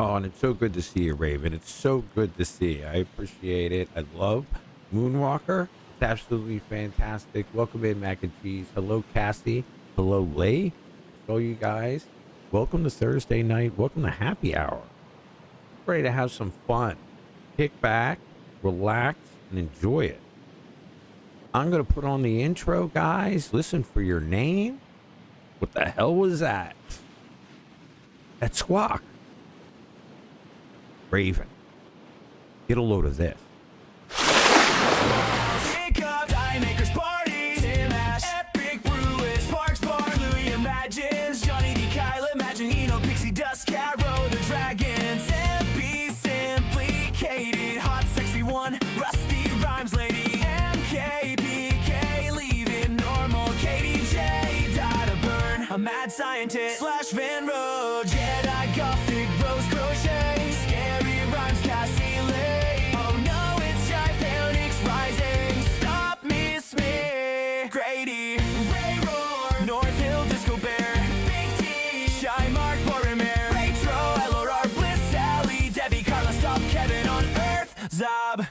Oh, and it's so good to see you, Raven. It's so good to see you. I appreciate it. I love Moonwalker. It's absolutely fantastic. Welcome in, Mac and Cheese. Hello, Cassie. Hello, Lee. Show you guys. Welcome to Thursday night. Welcome to Happy Hour. Ready to have some fun. Kick back, relax, and enjoy it. I'm going to put on the intro, guys. Listen for your name. What the hell was that? That squawk. Raven. Get a load of this. Scientist slash Van Road, Jedi Gothic Rose Crochet, scary rhymes Cassie Lay. Oh no, it's Shy Phoenix Rising. Stop, Miss Me, Grady, Ray Roar, North Hill Disco Bear, Big T, Shy Mark Boromir, Retro, LRR Bliss, Sally, Debbie, Carla, Stop, Kevin on Earth, Zob,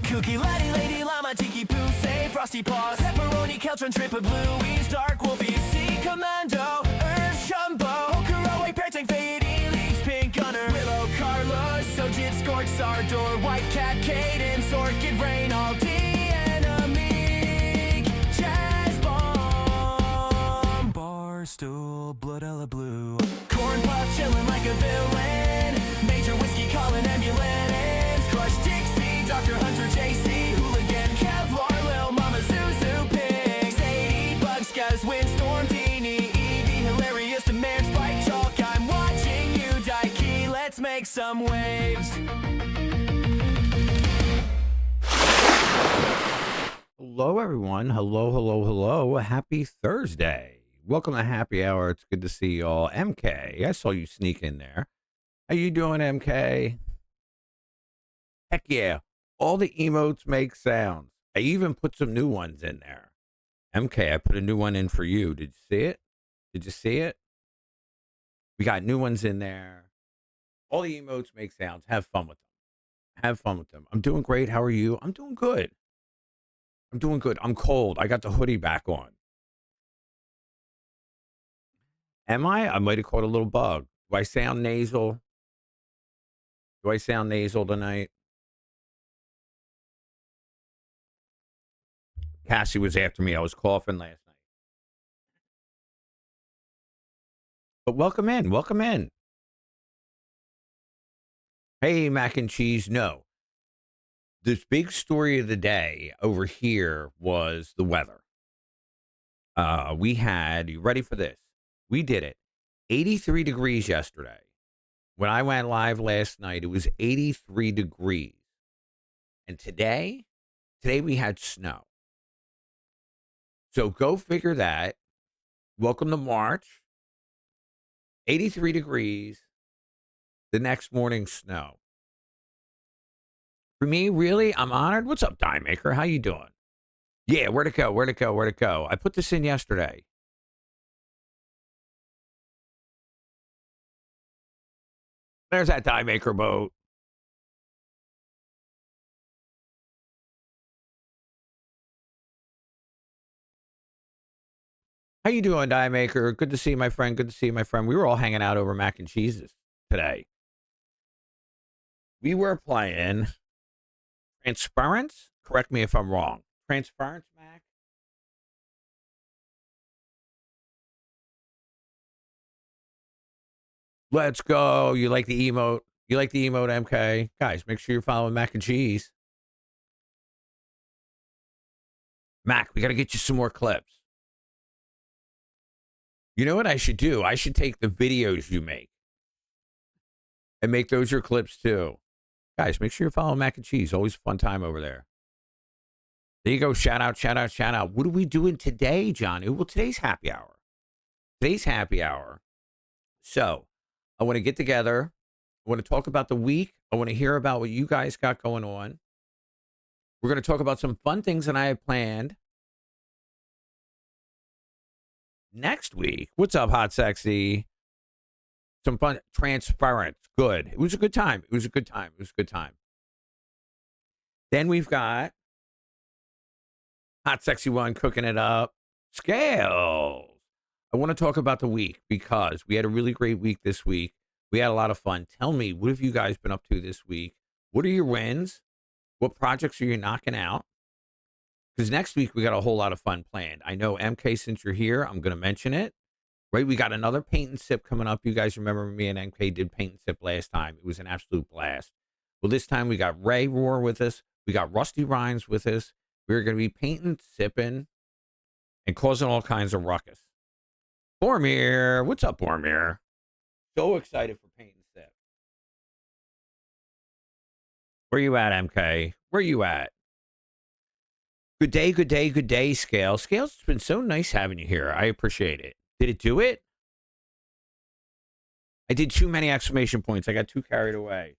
Kooky Laddie, Lady Llama, Tiki Poo, Say, Frosty Paws, Pepperoni, Keltron, Trippa, Bluey's, Dark Wolfie, Sea Commando, Earth, Shumbo, Okuro, Parenting, Fade, Elise, Pink Gunner, Willow, Carlos, Sojit, Scorch, Sardor, White Cat, Cadence, Orchid, Rain, Aldi, Enemy, Jazz Bomb, Barstool, Bloodella Blue, Corn Puff, chillin' like a villain, Major Whiskey, Colin, Ambulance, Crush, Dixie, Dr. Hunter, JC, Hooligan, Kevlar, Lil Mama, Zuzu, Pig, Sadie, Bugskaz, Windstorm, Teeny, Evie, Hilarious, Demand, Spike, Chalk, I'm watching you, Daiki, let's make some waves. Hello, everyone. Hello, hello, hello. Happy Thursday. Welcome to Happy Hour. It's good to see you all. MK, I saw you sneak in there. How you doing, MK? Heck yeah. All the emotes make sounds. I even put some new ones in there. MK, I put a new one in for you. Did you see it? Did you see it? We got new ones in there. All the emotes make sounds. Have fun with them. Have fun with them. I'm doing great. How are you? I'm doing good. I'm doing good. I'm cold. I got the hoodie back on. Am I? I might have caught a little bug. Do I sound nasal? Do I sound nasal tonight? Cassie was after me. I was coughing last night. But welcome in. Welcome in. Hey, Mac and Cheese. No. This big story of the day over here was the weather. We had, you ready for this? We did it. 83 degrees yesterday. When I went live last night, it was 83 degrees. And today we had snow. So go figure that. Welcome to March. 83 degrees. The next morning, snow. For me, really, I'm honored. What's up, Die Maker? How you doing? Yeah, where'd it go? Where'd it go? Where'd it go? I put this in yesterday. There's that Die Maker boat. How you doing, Die Maker? Good to see you, my friend. Good to see you, my friend. We were all hanging out over Mac and Cheeses today. We were playing Transference. Correct me if I'm wrong. Transference, Mac? Let's go. You like the emote? You like the emote, MK? Guys, make sure you're following Mac and Cheese. Mac, we got to get you some more clips. You know what I should do? I should take the videos you make and make those your clips too. Guys, make sure you're following Mac and Cheese. Always a fun time over there. There you go. Shout out, shout out, shout out. What are we doing today, Johnny? Well, today's happy hour. Today's happy hour. So I want to get together. I want to talk about the week. I want to hear about what you guys got going on. We're going to talk about some fun things that I have planned next week. What's up, Hot Sexy? Some fun. Transparent. Good. It was a good time. It was a good time. It was a good time. Then we've got Hot Sexy One cooking it up. Scales. I want to talk about the week because we had a really great week this week. We had a lot of fun. Tell me, what have you guys been up to this week? What are your wins? What projects are you knocking out? Because next week we got a whole lot of fun planned. I know, MK, since you're here, I'm going to mention it. Right? We got another paint and sip coming up. You guys remember me and MK did paint and sip last time. It was an absolute blast. Well, this time we got Ray Roar with us. We got Rusty Rhymes with us. We're going to be painting, sipping, and causing all kinds of ruckus. Boromir, what's up, Boromir? So excited for paint and sip. Where you at, MK? Where you at? Good day, good day, good day, Scales. Scales, it's been so nice having you here. I appreciate it. Did it do it? I did too many exclamation points. I got too carried away.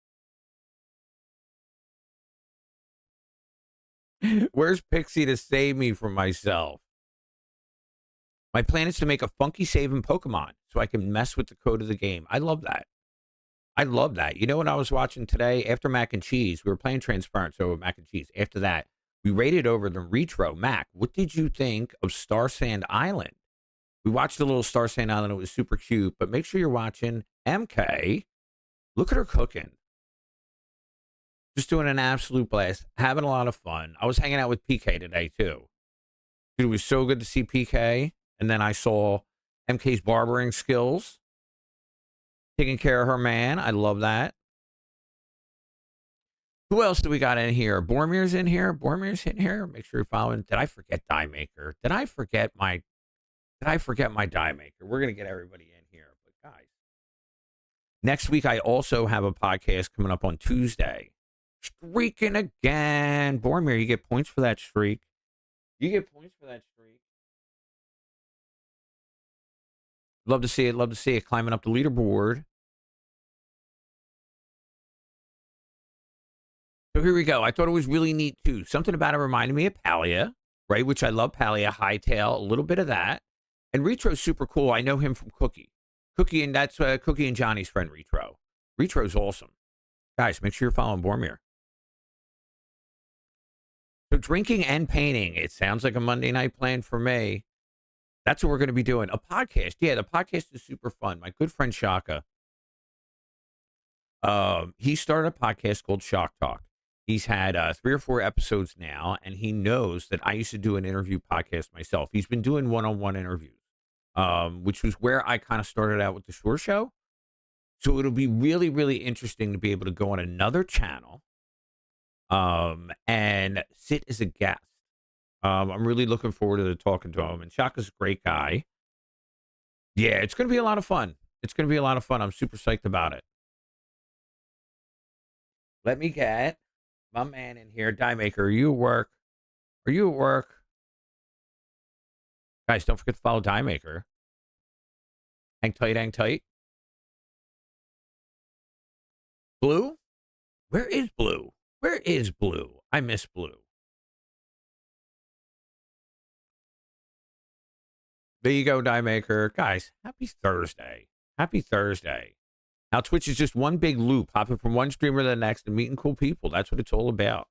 Where's Pixie to save me from myself? My plan is to make a funky save in Pokemon so I can mess with the code of the game. I love that. I love that. You know what I was watching today? After Mac and Cheese, we were playing Transparent, so Mac and Cheese. After that, we rated over the retro. Mac, what did you think of Star Sand Island? We watched a little Star Sand Island. It was super cute, but make sure you're watching MK. Look at her cooking. Just doing an absolute blast, having a lot of fun. I was hanging out with PK today, too. It was so good to see PK. And then I saw MK's barbering skills, taking care of her man. I love that. Who else do we got in here? Boromir's in here. Boromir's in here. Make sure you're following. Did I forget Die Maker? Did I forget my Die Maker? We're going to get everybody in here. But guys, next week I also have a podcast coming up on Tuesday. Streaking again. Boromir, you get points for that streak. You get points for that streak. Love to see it. Love to see it climbing up the leaderboard. So here we go. I thought it was really neat, too. Something about it reminded me of Palia, right? Which I love Palia, Hightail, a little bit of that. And Retro's super cool. I know him from Cookie. Cookie, and that's Cookie and Johnny's friend, Retro. Retro's awesome. Guys, make sure you're following Boromir. So drinking and painting. It sounds like a Monday night plan for me. That's what we're going to be doing. A podcast. Yeah, the podcast is super fun. My good friend Shaka, he started a podcast called Shock Talk. He's had 3 or 4 episodes now, and he knows that I used to do an interview podcast myself. He's been doing one-on-one interviews, which was where I kind of started out with the Shore Show. So it'll be really, really interesting to be able to go on another channel and sit as a guest. I'm really looking forward to talking to him. And Shaka's a great guy. Yeah, it's going to be a lot of fun. It's going to be a lot of fun. I'm super psyched about it. Let me get my man in here. Die Maker, are you at work? Are you at work? Guys, don't forget to follow Die Maker. Hang tight, hang tight. Blue? Where is Blue? Where is Blue? I miss Blue. There you go, Die Maker. Guys, happy Thursday. Happy Thursday. Now, Twitch is just one big loop, hopping from one streamer to the next and meeting cool people. That's what it's all about.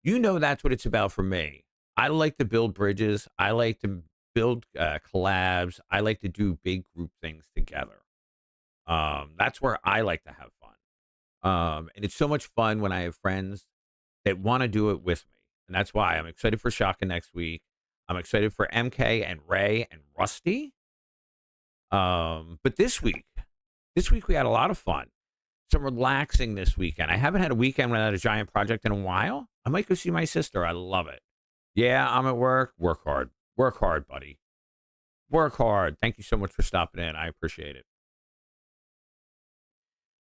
You know that's what it's about for me. I like to build bridges. I like to build collabs. I like to do big group things together. That's where I like to have fun. And it's so much fun when I have friends that want to do it with me. And that's why I'm excited for Shaka next week. I'm excited for MK and Ray and Rusty. But this week we had a lot of fun. Some relaxing this weekend. I haven't had a weekend without a giant project in a while. I might go see my sister. I love it. Yeah, I'm at work. Work hard. Work hard, buddy. Work hard. Thank you so much for stopping in. I appreciate it.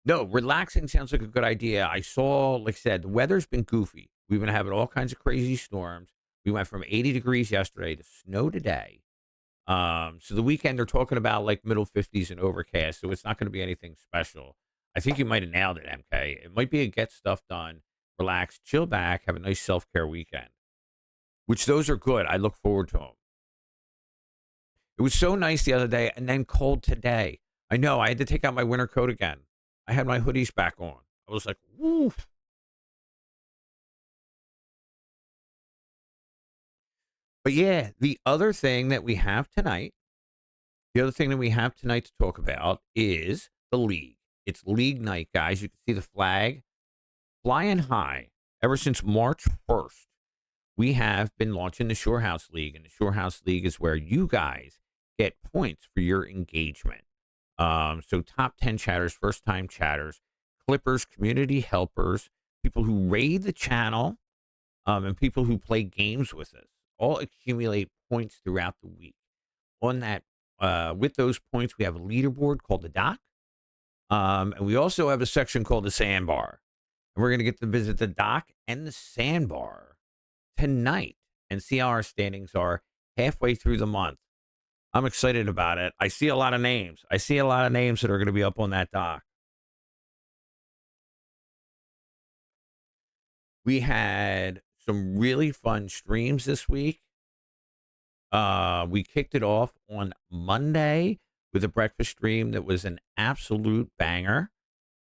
No, relaxing sounds like a good idea. I saw, like I said, the weather's been goofy. We've been having all kinds of crazy storms. We went from 80 degrees yesterday to snow today. So the weekend they're talking about like middle 50s and overcast, so it's not going to be anything special. I think you might have nailed it, MK. It might be a get stuff done, relax, chill back, have a nice self-care weekend, which those are good. I look forward to them. It was so nice the other day and then cold today. I know I had to take out my winter coat again. I had my hoodies back on. I was like, woo. But yeah, the other thing that we have tonight, to talk about is the league. It's league night, guys. You can see the flag flying high. Ever since March 1st, we have been launching the Shore House League, and the Shore House League is where you guys get points for your engagement. So top 10 chatters, first time chatters, clippers, community helpers, people who raid the channel, and people who play games with us all accumulate points throughout the week. On that, with those points, we have a leaderboard called the Dock. And we also have a section called the Sandbar. And we're going to get to visit the Dock and the Sandbar tonight and see how our standings are halfway through the month. I'm excited about it. I see a lot of names. that are going to be up on that dock. We had some really fun streams this week. We kicked it off on Monday with a breakfast stream that was an absolute banger.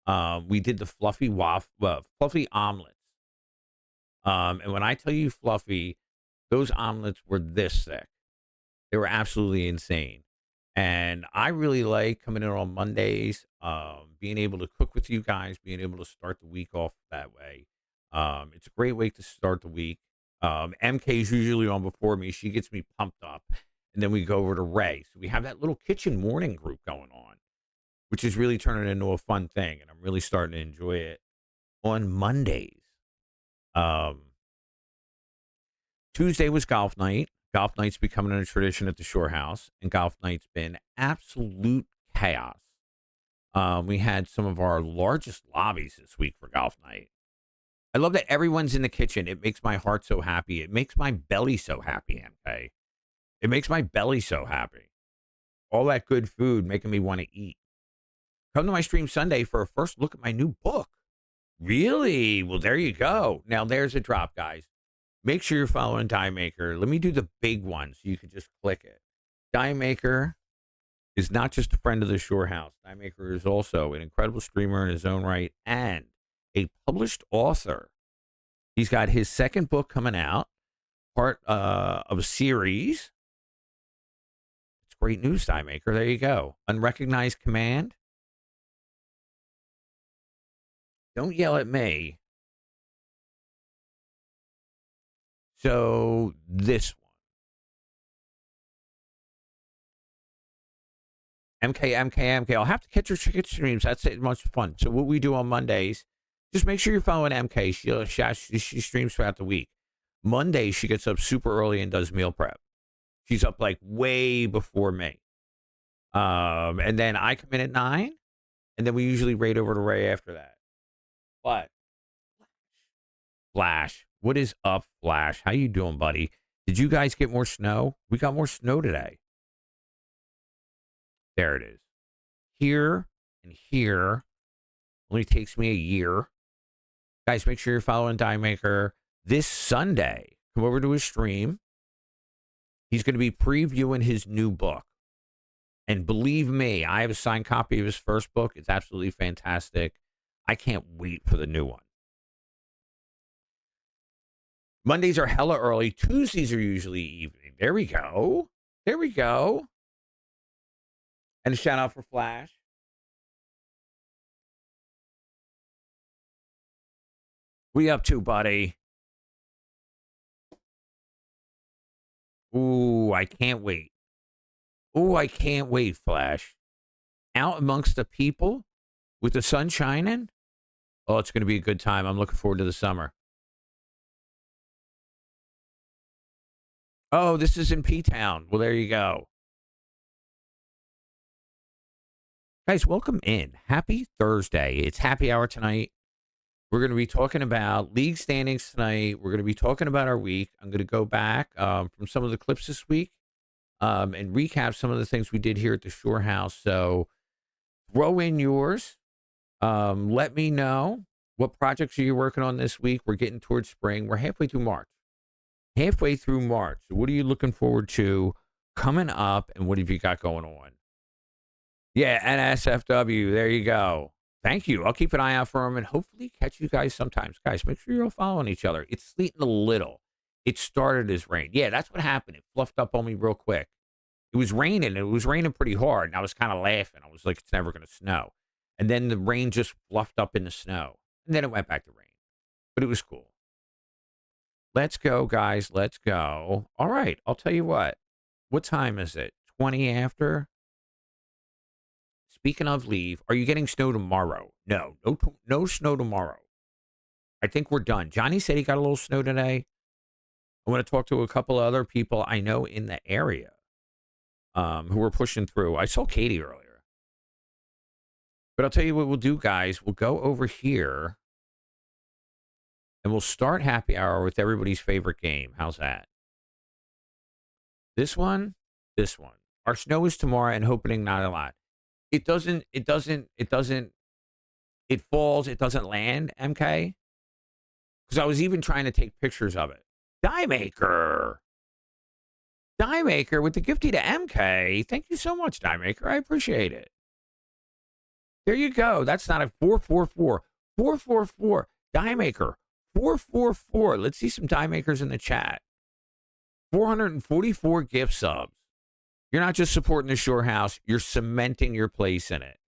We did the fluffy omelets. And when I tell you fluffy, those omelets were this thick. They were absolutely insane. And I really like coming in on Mondays, being able to cook with you guys, being able to start the week off that way. It's a great way to start the week. MK is usually on before me. She gets me pumped up. And then we go over to Ray. So we have that little kitchen morning group going on, which is really turning into a fun thing. And I'm really starting to enjoy it on Mondays. Tuesday was golf night. Golf night's becoming a tradition at the Shore House, and golf night's been absolute chaos. We had some of our largest lobbies this week for golf night. I love that everyone's in the kitchen. It makes my heart so happy. It makes my belly so happy, MK. It makes my belly so happy. All that good food making me want to eat. Come to my stream Sunday for a first look at my new book. Really? Well, there you go. Now, there's a drop, guys. Make sure you're following Die Maker. Let me do the big one so you can just click it. Die Maker is not just a friend of the Shore House. Die Maker is also an incredible streamer in his own right and a published author. He's got his second book coming out, part of a series. It's great news, Die Maker. There you go. Unrecognized Command. Don't yell at me. So this one. MK. I'll have to catch your chicken streams. That's it. Much fun. So what we do on Mondays, just make sure you're following MK. She streams throughout the week. Monday, she gets up super early and does meal prep. She's up like way before me. And then I come in at 9, and then we usually raid over to Ray after that. But Flash. What is up, Flash? How you doing, buddy? Did you guys get more snow? We got more snow today. There it is. Here and here. Only takes me a year. Guys, make sure you're following Die Maker. This Sunday, come over to his stream. He's going to be previewing his new book. And believe me, I have a signed copy of his first book. It's absolutely fantastic. I can't wait for the new one. Mondays are hella early. Tuesdays are usually evening. There we go. And a shout out for Flash. What are you up to, buddy? Ooh, I can't wait. Flash. Out amongst the people with the sun shining. Oh, it's going to be a good time. I'm looking forward to the summer. Oh, this is in P-Town. Well, there you go. Guys, welcome in. Happy Thursday. It's happy hour tonight. We're going to be talking about league standings tonight. We're going to be talking about our week. I'm going to go back from some of the clips this week and recap some of the things we did here at the Shore House. So throw in yours. Let me know what projects are you working on this week. We're getting towards spring. We're halfway through March. So what are you looking forward to coming up, and what have you got going on? Yeah, NSFW. There you go. Thank you. I'll keep an eye out for them and hopefully catch you guys sometimes. Guys, make sure you're all following each other. It's sleeting a little. It started as rain. Yeah, that's what happened. It fluffed up on me real quick. It was raining. It was raining pretty hard. And I was kind of laughing. I was like, it's never going to snow. And then the rain just fluffed up in the snow. And then it went back to rain. But it was cool. Let's go, guys. Let's go. All right. I'll tell you what. What time is it? 20 after? Speaking of leave, are you getting snow tomorrow? No snow tomorrow. I think we're done. Johnny said he got a little snow today. I want to talk to a couple of other people I know in the area who were pushing through. I saw Katie earlier. But I'll tell you what we'll do, guys. We'll go over here and we'll start happy hour with everybody's favorite game. How's that? This one. Our snow is tomorrow and hoping not a lot. It falls, it doesn't land, MK. Because I was even trying to take pictures of it. Die Maker with the gifty to MK. Thank you so much, Die Maker. I appreciate it. There you go. That's not a 444. 444. Die Maker. 444. Let's see some Die Makers in the chat. 444 gift subs. You're not just supporting the Shore House, you're cementing your place in it.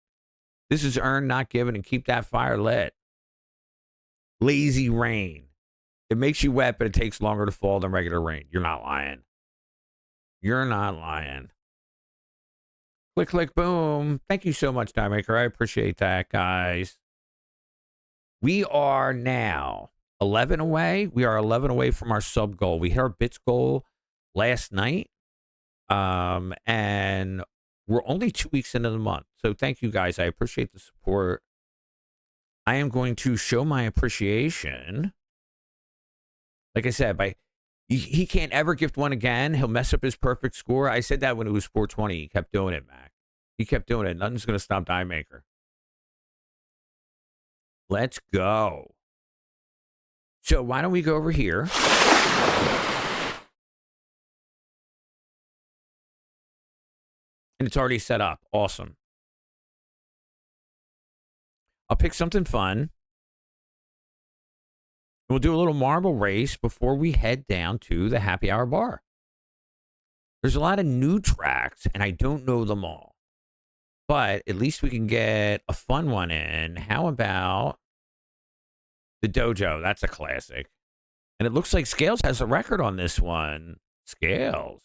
This is earn, not given, and keep that fire lit. Lazy rain. It makes you wet, but it takes longer to fall than regular rain. You're not lying. You're not lying. Click, click, boom. Thank you so much, Time Maker. I appreciate that, guys. We are now 11 away. We are 11 away from our sub goal. We hit our bits goal last night. And we're only 2 weeks into the month. So thank you guys. I appreciate the support. I am going to show my appreciation. Like I said, he can't ever gift one again. He'll mess up his perfect score. I said that when it was 420. He kept doing it, Mac. He kept doing it. Nothing's going to stop Die Maker. Let's go. So why don't we go over here? And it's already set up. Awesome. I'll pick something fun. We'll do a little marble race before we head down to the happy hour bar. There's a lot of new tracks, and I don't know them all. But at least we can get a fun one in. How about the Dojo? That's a classic. And it looks like Scales has a record on this one. Scales.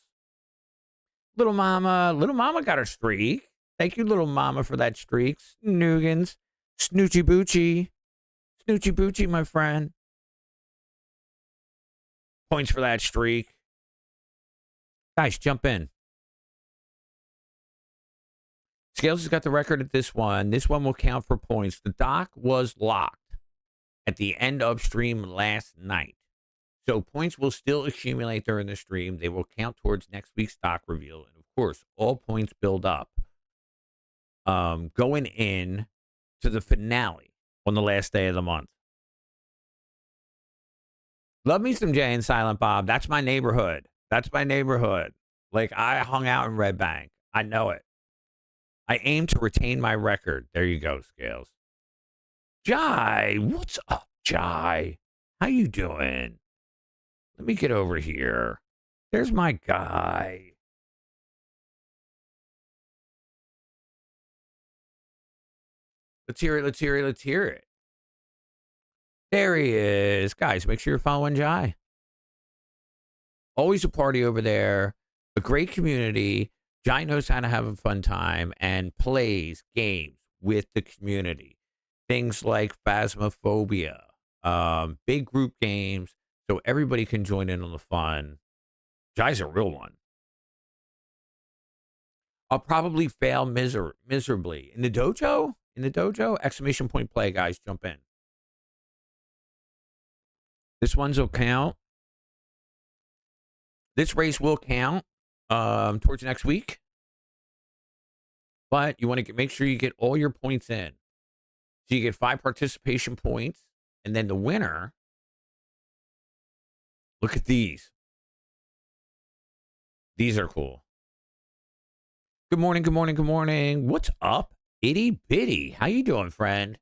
Little Mama got her streak. Thank you, Little Mama, for that streak. Snoogans. Snoochie Boochie, my friend. Points for that streak. Guys, jump in. Scales has got the record at this one. This one will count for points. The dock was locked at the end of stream last night. So points will still accumulate during the stream. They will count towards next week's stock reveal. And of course, all points build up going in to the finale on the last day of the month. Love me some Jay and Silent Bob. That's my neighborhood. Like, I hung out in Red Bank. I know it. I aim to retain my record. There you go, Scales. Jai, what's up, Jai? How you doing? Let me get over here. There's my guy. Let's hear it. There he is. Guys, make sure you're following Jai. Always a party over there. A great community. Jai knows how to have a fun time and plays games with the community. Things like Phasmophobia, big group games, so everybody can join in on the fun. Jai's a real one. I'll probably fail miserably. In the dojo? Exclamation point play, guys. Jump in. This one's will count. This race will count towards next week. But you want to make sure you get all your points in. So you get 5 participation points. And then the winner. Look at these. These are cool. Good morning, good morning, good morning. What's up, itty bitty? How you doing, friend?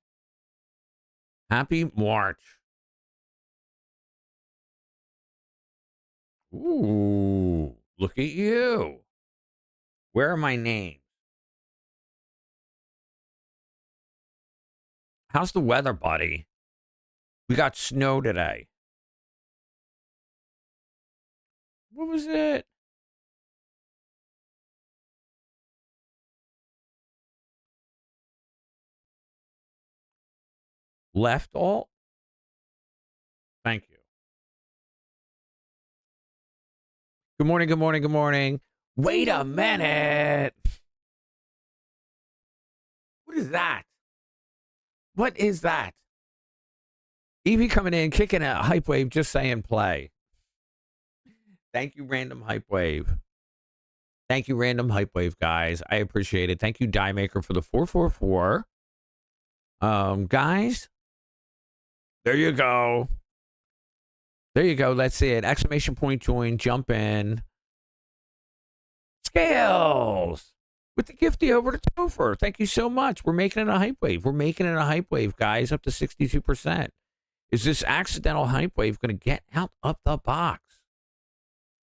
Happy March. Ooh, look at you. Where are my names? How's the weather, buddy? We got snow today. What was it? Left alt? Thank you. Good morning, good morning, good morning. Wait a minute. What is that? What is that? Evie coming in, kicking a hype wave, just saying play. Thank you, Random Hype Wave. Thank you, Random Hype Wave, guys. I appreciate it. Thank you, Die Maker, for the 444. Guys, there you go. There you go. Let's see it. Exclamation point join, jump in. Scales with the gifty over to Topher. Thank you so much. We're making it a hype wave. We're making it a hype wave, guys, up to 62%. Is this accidental hype wave going to get out of the box?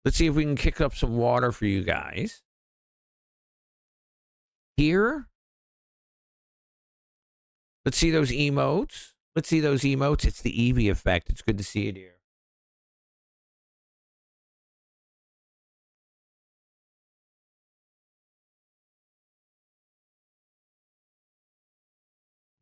Let's see if we can kick up some water for you guys. Here. Let's see those emotes. Let's see those emotes. It's the Eevee effect. It's good to see it here.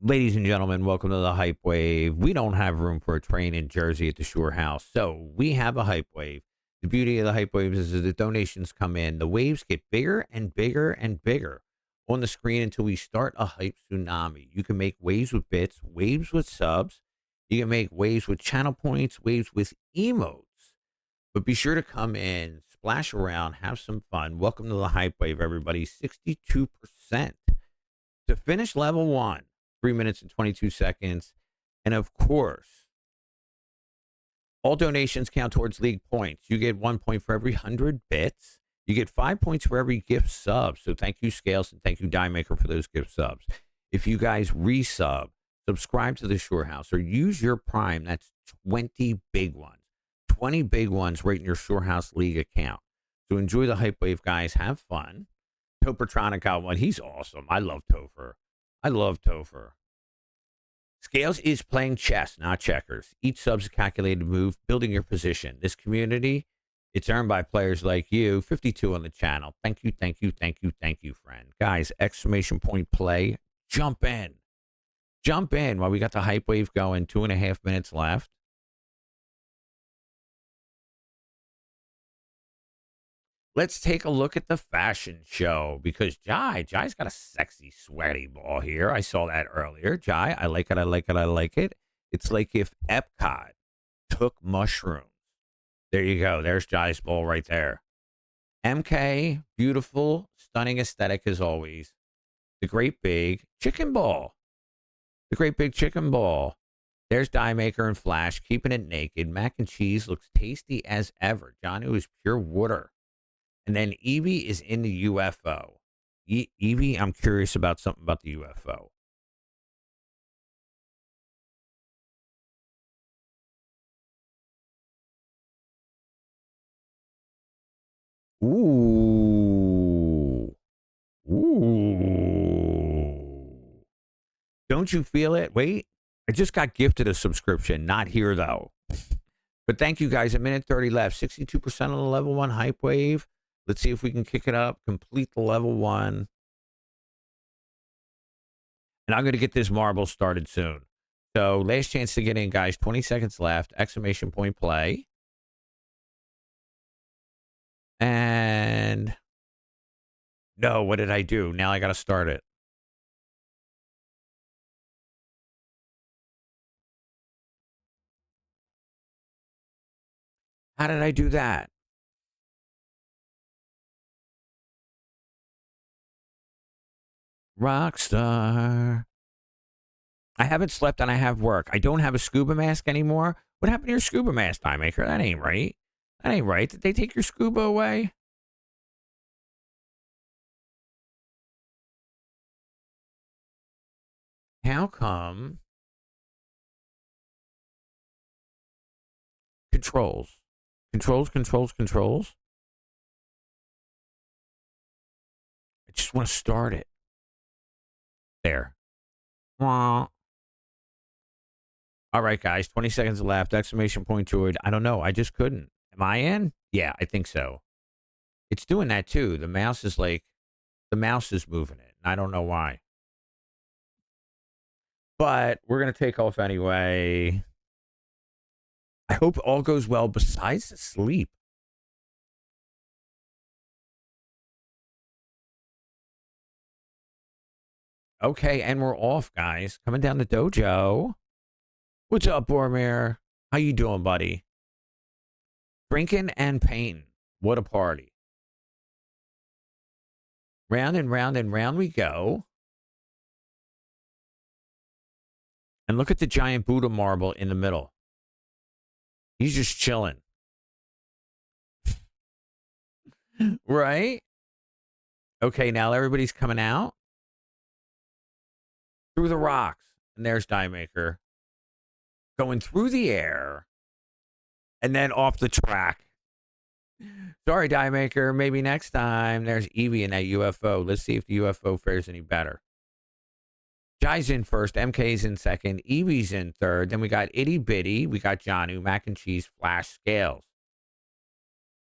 Ladies and gentlemen, welcome to the Hype Wave. We don't have room for a train in Jersey at the Shore House, so we have a Hype Wave. The beauty of the Hype Waves is that the donations come in. The waves get bigger and bigger and bigger on the screen until we start a hype tsunami. You can make waves with bits, waves with subs. You can make waves with channel points, waves with emotes. But be sure to come in, splash around, have some fun. Welcome to the Hype Wave, everybody. 62% to finish level 1. 3 minutes and 22 seconds. And of course, all donations count towards league points. You get 1 point for every 100 bits. You get 5 points for every gift sub. So thank you, Scales, and thank you, Die Maker, for those gift subs. If you guys resub, subscribe to the Shore House, or use your Prime, that's 20 big ones. 20 big ones right in your Shore House League account. So enjoy the Hype Wave, guys. Have fun. Topertronic got one. He's awesome. I love Topher. I love Topher. Scales is playing chess, not checkers. Each sub's a calculated move, building your position. This community, it's earned by players like you. 52 on the channel. Thank you, thank you, thank you, thank you, friend. Guys, exclamation point play. Jump in. Jump in while we got the Hype Wave going. 2.5 minutes left. Let's take a look at the fashion show because Jai's got a sexy, sweaty ball here. I saw that earlier. Jai, I like it. I like it. I like it. It's like if Epcot took mushrooms. There you go. There's Jai's ball right there. MK, beautiful, stunning aesthetic as always. The great big chicken ball. The great big chicken ball. There's Die Maker and Flash, keeping it naked. Mac and cheese looks tasty as ever. Janu is pure water. And then Eevee is in the UFO. Eevee, I'm curious about something about the UFO. Ooh. Ooh. Don't you feel it? Wait. I just got gifted a subscription. Not here, though. But thank you, guys. A minute 30 left. 62% on the level 1 Hype Wave. Let's see if we can kick it up, complete the level 1. And I'm going to get this marble started soon. So last chance to get in, guys. 20 seconds left. Exclamation point play. And no, what did I do? Now I got to start it. How did I do that? Rockstar. I haven't slept and I have work. I don't have a scuba mask anymore. What happened to your scuba mask, Die Maker? That ain't right. That ain't right. Did they take your scuba away? How come controls? Controls. I just want to start it. There. Wah. All right, guys. 20 seconds left. Exclamation point, Droid. I don't know. I just couldn't. Am I in? Yeah, I think so. It's doing that too. The mouse is moving it. And I don't know why. But we're going to take off anyway. I hope all goes well besides the sleep. Okay, and we're off, guys. Coming down the dojo. What's up, Boromir? How you doing, buddy? Drinking and painting. What a party. Round and round and round we go. And look at the giant Buddha marble in the middle. He's just chilling. Right? Okay, now everybody's coming out. Through the rocks. And there's Die Maker. Going through the air. And then off the track. Sorry, Die Maker. Maybe next time. There's Eevee in that UFO. Let's see if the UFO fares any better. Jai's in first. MK's in second. Eevee's in third. Then we got Itty Bitty. We got Janu, Mac and Cheese, Flash, Scales.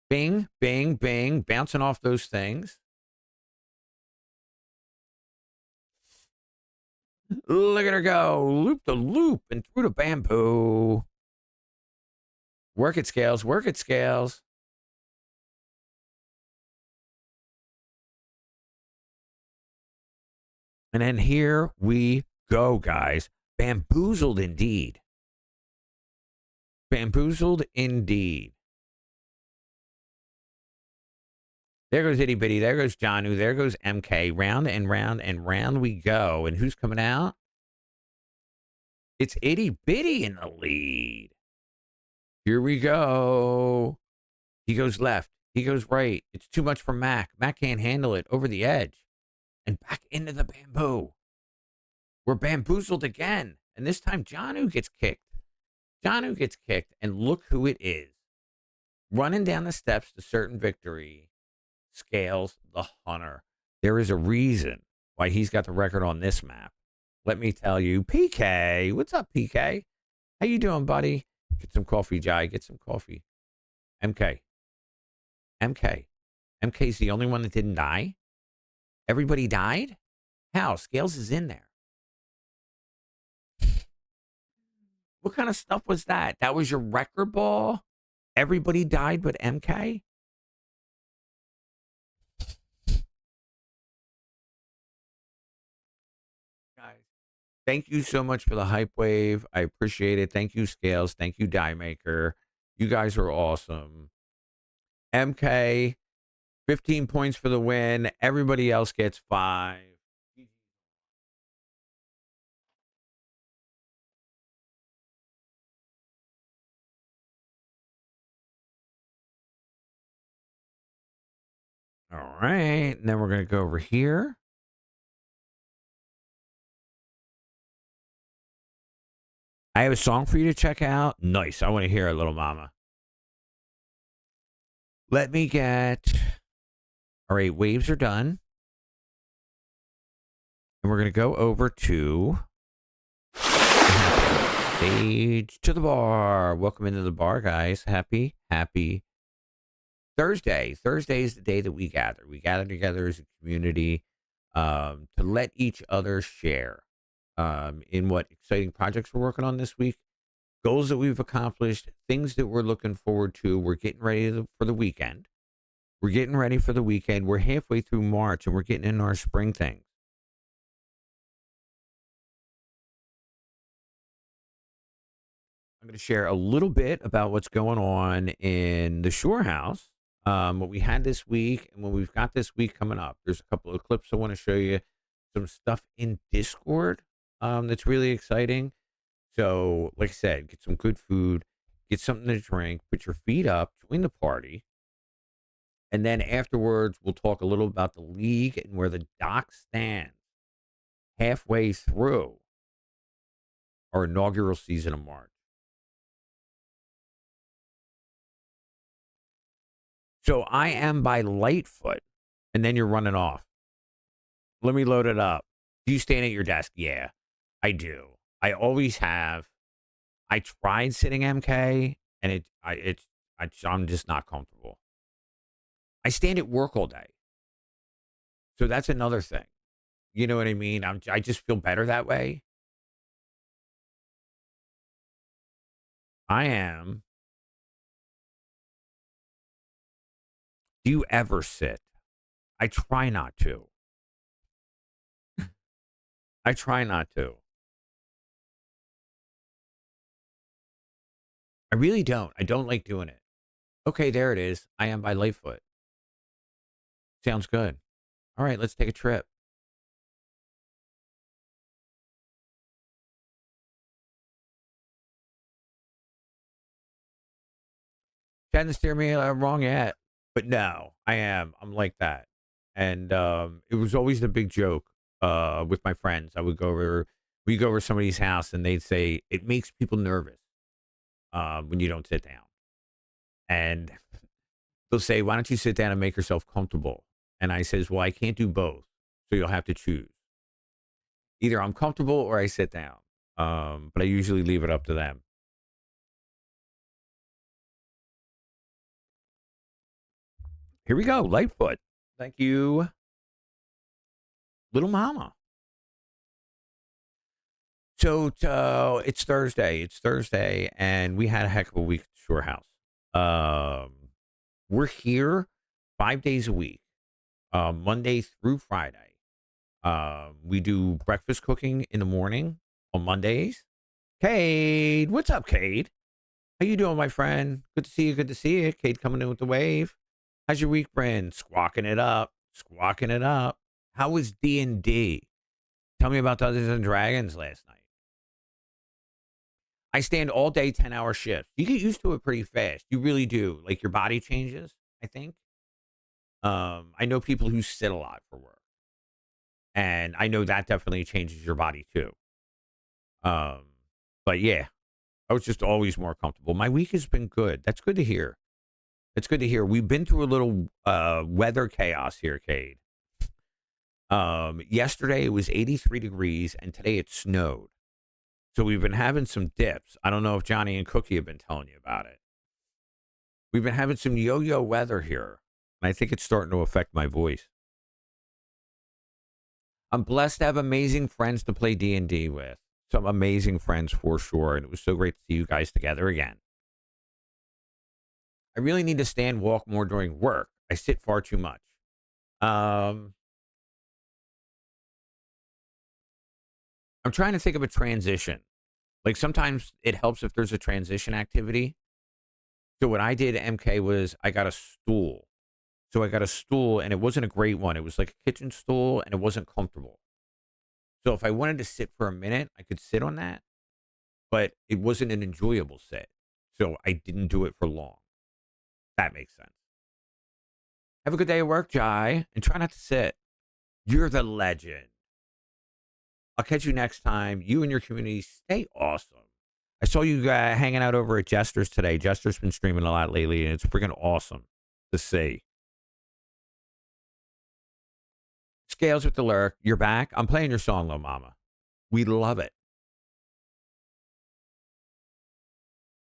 Bing, bing, bing. Bouncing off those things. Look at her go. Loop the loop and through the bamboo. Work it, Scales. Work it, Scales. And then here we go, guys. Bamboozled indeed. Bamboozled indeed. There goes Itty Bitty. There goes Janu. There goes MK. Round and round and round we go. And who's coming out? It's Itty Bitty in the lead. Here we go. He goes left. He goes right. It's too much for Mac. Mac can't handle it. Over the edge. And back into the bamboo. We're bamboozled again. And this time Janu gets kicked. Janu gets kicked. And look who it is. Running down the steps to certain victory. Scales the Hunter. There is a reason why he's got the record on this map. Let me tell you. PK. What's up, PK? How you doing, buddy? Get some coffee, Jai. Get some coffee. MK. MK's the only one that didn't die? Everybody died? How? Scales is in there. What kind of stuff was that? That was your wrecker ball? Everybody died but MK? Guys, thank you so much for the hype wave. I appreciate it. Thank you, Scales. Thank you, Die Maker. You guys are awesome. MK, 15 points for the win. Everybody else gets 5. All right. And then we're going to go over here. I have a song for you to check out. Nice. I want to hear it, little mama. Let me get... All right, waves are done. And we're going to go over to... Stage to the bar. Welcome into the bar, guys. Happy Thursday. Thursday is the day that we gather. We gather together as a community to let each other share in what exciting projects we're working on this week, goals that we've accomplished, things that we're looking forward to. We're getting ready for the weekend. We're halfway through March, and we're getting into our spring things. I'm going to share a little bit about what's going on in the Shore House, what we had this week, and what we've got this week coming up. There's a couple of clips I want to show you, some stuff in Discord that's really exciting. So, like I said, get some good food, get something to drink, put your feet up, join the party. And then afterwards, we'll talk a little about the league and where the doc stands halfway through. our inaugural season of March. So I am by Lightfoot, and then you're running off. Let me load it up. Do you stand at your desk? Yeah, I do. I always have. I tried sitting MK, and I'm just not comfortable. I stand at work all day, so that's another thing. You know what I mean? I just feel better that way. I am. Do you ever sit? I try not to. I try not to. I really don't. I don't like doing it. Okay, there it is. I am by Lightfoot. Sounds good. All right, let's take a trip. Trying to steer me wrong yet, but no, I am. I'm like that, and it was always the big joke with my friends. We go over somebody's house, and they'd say it makes people nervous when you don't sit down, and they'll say, "Why don't you sit down and make yourself comfortable?" And I says, "Well, I can't do both, so you'll have to choose. Either I'm comfortable or I sit down." But I usually leave it up to them. Here we go, Lightfoot. Thank you, little mama. So it's Thursday. It's Thursday, and we had a heck of a week at the Shore House. We're here 5 days a week, Monday through Friday. We do breakfast cooking in the morning on Mondays. Cade, what's up, Cade? How you doing, my friend? Good to see you. Good to see you. Cade coming in with the wave. How's your week been? Squawking it up. Squawking it up. How was D&D? Tell me about Dungeons and Dragons last night. I stand all day 10-hour shifts. You get used to it pretty fast. You really do. Like your body changes, I think. I know people who sit a lot for work. And I know that definitely changes your body too. But yeah, I was just always more comfortable. My week has been good. That's good to hear. It's good to hear. We've been through a little weather chaos here, Cade. Yesterday it was 83 degrees, and today it snowed. So we've been having some dips. I don't know if Johnny and Cookie have been telling you about it. We've been having some yo-yo weather here, and I think it's starting to affect my voice. I'm blessed to have amazing friends to play D&D with. Some amazing friends for sure, and it was so great to see you guys together again. I really need to stand walk more during work. I sit far too much. I'm trying to think of a transition. Like sometimes it helps if there's a transition activity. So what I did, MK, was I got a stool. So I got a stool, and it wasn't a great one. It was like a kitchen stool, and it wasn't comfortable. So if I wanted to sit for a minute, I could sit on that, but it wasn't an enjoyable sit. So I didn't do it for long. That makes sense. Have a good day at work, Jai, and try not to sit. You're the legend. I'll catch you next time. You and your community stay awesome. I saw you hanging out over at Jester's today. Jester's been streaming a lot lately, and it's freaking awesome to see. Scales with the Lurk, you're back. I'm playing your song, Lo Mama. We love it.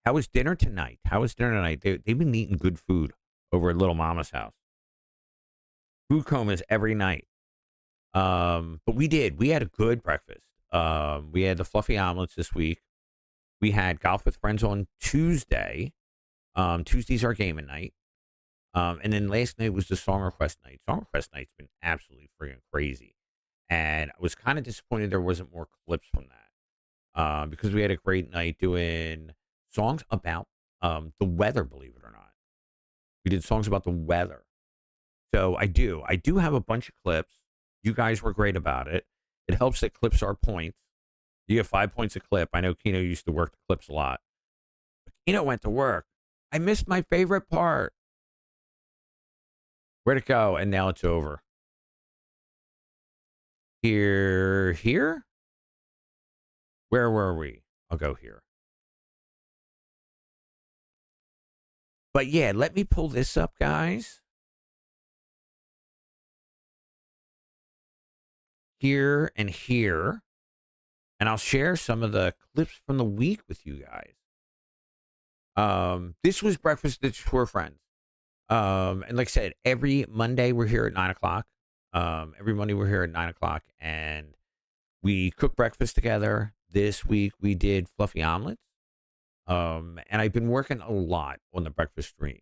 How was dinner tonight? They've been eating good food over at Little Mama's house. Food comas every night. But we had a good breakfast. We had the fluffy omelets this week. We had golf with friends on Tuesday. Tuesday's our gaming night. And then last night was the song request night. Song request night's been absolutely freaking crazy. And I was kind of disappointed there wasn't more clips from that. Because we had a great night doing songs about the weather, believe it or not. We did songs about the weather. So I do have a bunch of clips. You guys were great about it. It helps that clips are points. You get 5 points a clip. I know Kino used to work the clips a lot. Kino went to work. I missed my favorite part. Where'd it go? And now it's over. Here? Where were we? I'll go here. But yeah, let me pull this up, guys. Here and here. And I'll share some of the clips from the week with you guys. This was Breakfast at Shore Friends. And like I said, every Monday we're here at 9 o'clock. Every Monday we're here at 9 o'clock. And we cook breakfast together. This week we did fluffy omelets. And I've been working a lot on the breakfast stream.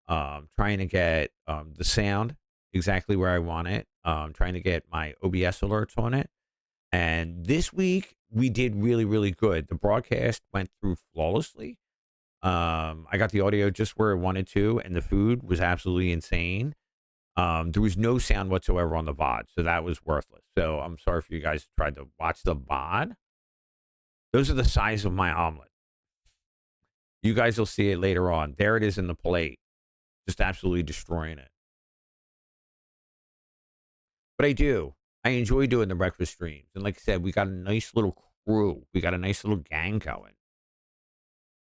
Trying to get the sound exactly where I want it. Trying to get my OBS alerts on it. And this week we did really, really good. The broadcast went through flawlessly. I got the audio just where I wanted to, and the food was absolutely insane. There was no sound whatsoever on the VOD, so that was worthless. So I'm sorry if you guys tried to watch the VOD. Those are the size of my omelet. You guys will see it later on. There it is in the plate. Just absolutely destroying it. But I enjoy doing the breakfast streams. And like I said, we got a nice little crew. We got a nice little gang going.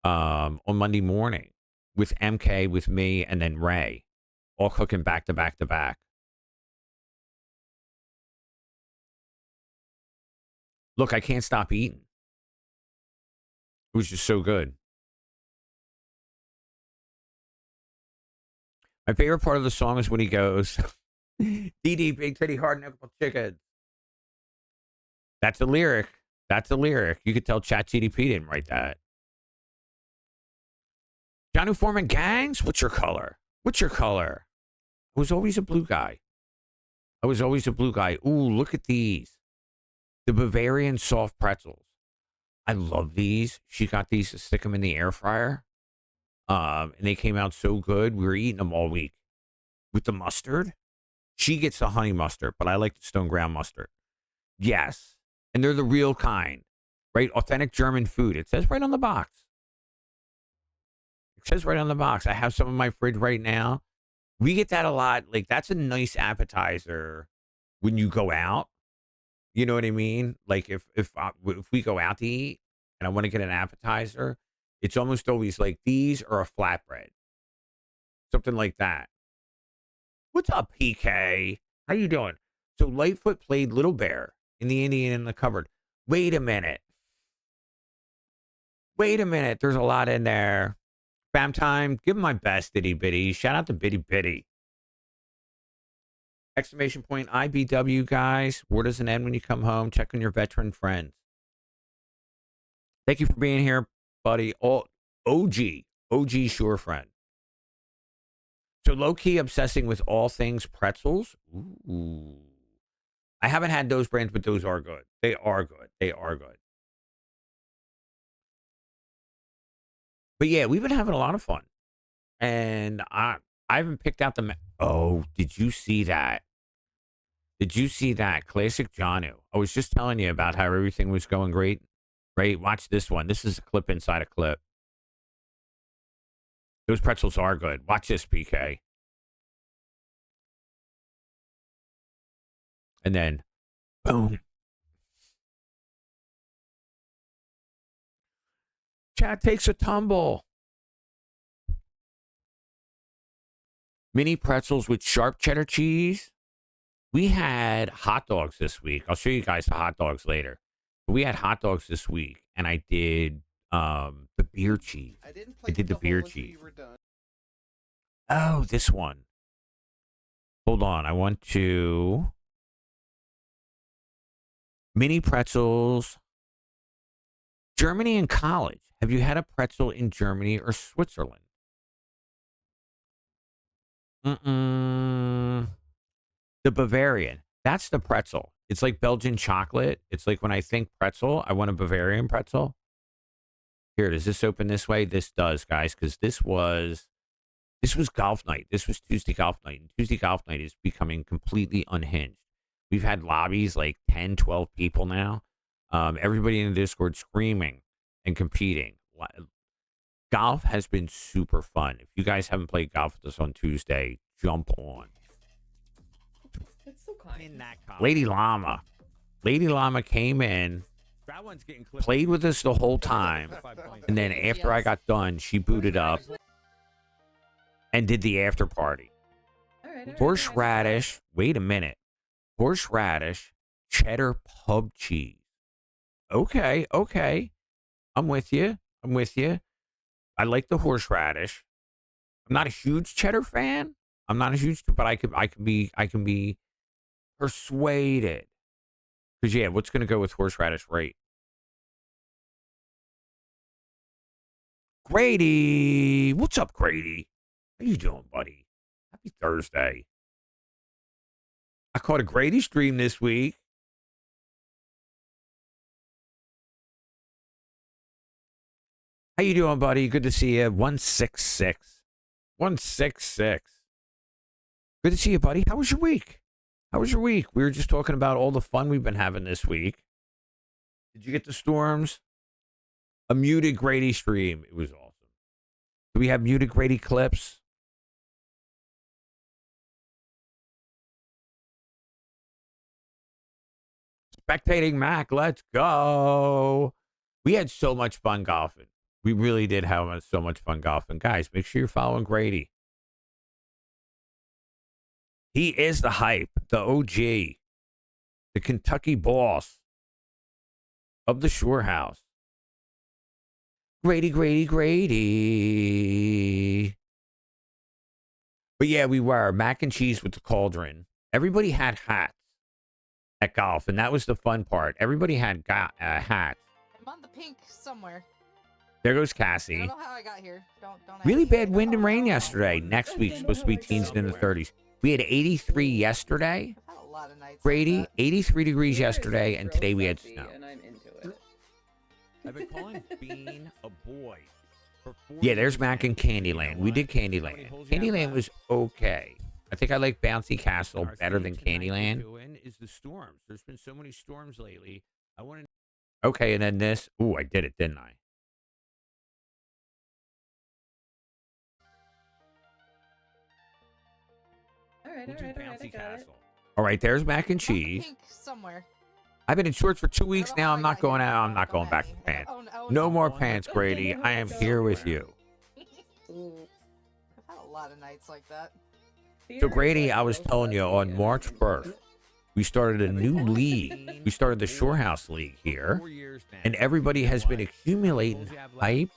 On Monday morning with MK, with me, and then Ray, all cooking back to back to back. Look, I can't stop eating. It was just so good. My favorite part of the song is when he goes, DD, big titty, hard knuckle chicken. That's a lyric. That's a lyric. You could tell ChatGPT didn't write that. Johnny Foreman gangs? What's your color? What's your color? I was always a blue guy. I was always a blue guy. Ooh, look at these. The Bavarian soft pretzels. I love these. She got these to stick them in the air fryer. And they came out so good. We were eating them all week. With the mustard. She gets the honey mustard, but I like the stone ground mustard. Yes. And they're the real kind. Right? Authentic German food. It says right on the box. It says right on the box. I have some in my fridge right now. We get that a lot. Like, that's a nice appetizer when you go out. You know what I mean? Like, if we go out to eat and I want to get an appetizer, it's almost always like these or a flatbread. Something like that. What's up, PK? How you doing? So Lightfoot played Little Bear in the Indian in the Cupboard. Wait a minute. Wait a minute. There's a lot in there. Spam time. Give him my best, Bitty Bitty. Shout out to Bitty Bitty. Exclamation point IBW, guys. War doesn't end when you come home. Check on your veteran friends. Thank you for being here, buddy. OG Sure Friend. So low-key obsessing with all things pretzels. Ooh. I haven't had those brands, but those are good. They are good. They are good. But yeah, we've been having a lot of fun. And I haven't picked out the... Oh, did you see that? Did you see that? Classic Janu. I was just telling you about how everything was going great. Right? Watch this one. This is a clip inside a clip. Those pretzels are good. Watch this, PK. And then, boom. Chad takes a tumble. Mini pretzels with sharp cheddar cheese. We had hot dogs this week. I'll show you guys the hot dogs later. But we had hot dogs this week, and I did the beer cheese. I did the beer cheese. Oh, this one. Hold on. I want to... Mini pretzels. Germany and college. Have you had a pretzel in Germany or Switzerland? The Bavarian. That's the pretzel. It's like Belgian chocolate. It's like when I think pretzel, I want a Bavarian pretzel. Here, does this open this way? This does, guys, because this was golf night. This was Tuesday golf night. And Tuesday golf night is becoming completely unhinged. We've had lobbies like 10, 12 people now. Everybody in the Discord screaming and competing. Golf has been super fun. If you guys haven't played golf with us on Tuesday, jump on. That's so kind. Lady Llama. Lady Llama came in played with us the whole time. And then after I got done, she booted up and did the after party. Horseradish. Wait a minute. Horseradish, cheddar pub cheese. Okay. I'm with you. I like the horseradish. I'm not a huge cheddar fan. But I can be persuaded. Because yeah, what's going to go with horseradish, right? Grady, what's up, Grady? How you doing, buddy? Happy Thursday. I caught a Grady stream this week. How you doing, buddy? Good to see you. 166. 166. Good to see you, buddy. How was your week? We were just talking about all the fun we've been having this week. Did you get the storms? A muted Grady stream. It was awesome. Do we have muted Grady clips? Spectating Mac, let's go. We had so much fun golfing. We really did have so much fun golfing. Guys, make sure you're following Grady. He is the hype, the OG, the Kentucky boss of the Shore House. Grady. But yeah, we were. Mac and cheese with the cauldron. Everybody had hats at golf, and that was the fun part. Everybody had hats. I'm on the pink somewhere. There goes I Cassie. don't know how I got here. Don't Really ask me. bad wind and rain yesterday. Next week's supposed to be teens and in the 30s. We had 83 yesterday. I've had a lot of nights Grady, like 83 degrees yesterday, and today we had snow. And I'm into it. I've been calling Bean a boy. Yeah, there's Mac and Candyland. We did Candyland. Candyland was okay. I think I like Bouncy Castle better than Candyland. Is the storms. There's been so many storms lately. I want to. Okay, and then this. Ooh, I did it, didn't I? Alright, We'll do I Bouncy got it. Castle. All right, there's Mac and that. I'm on the cheese. pink somewhere. I've been in shorts for 2 I weeks don't know now. how I'm I not got going here. out. I'm not Don't going at back me. to pants. Oh, No more no. pants, Grady. I am here with you. Ooh. I've had a lot of nights like that. So, Grady, I was telling you, on March 1st, we started a new league. We started the Shore House League here, and everybody has been accumulating hype,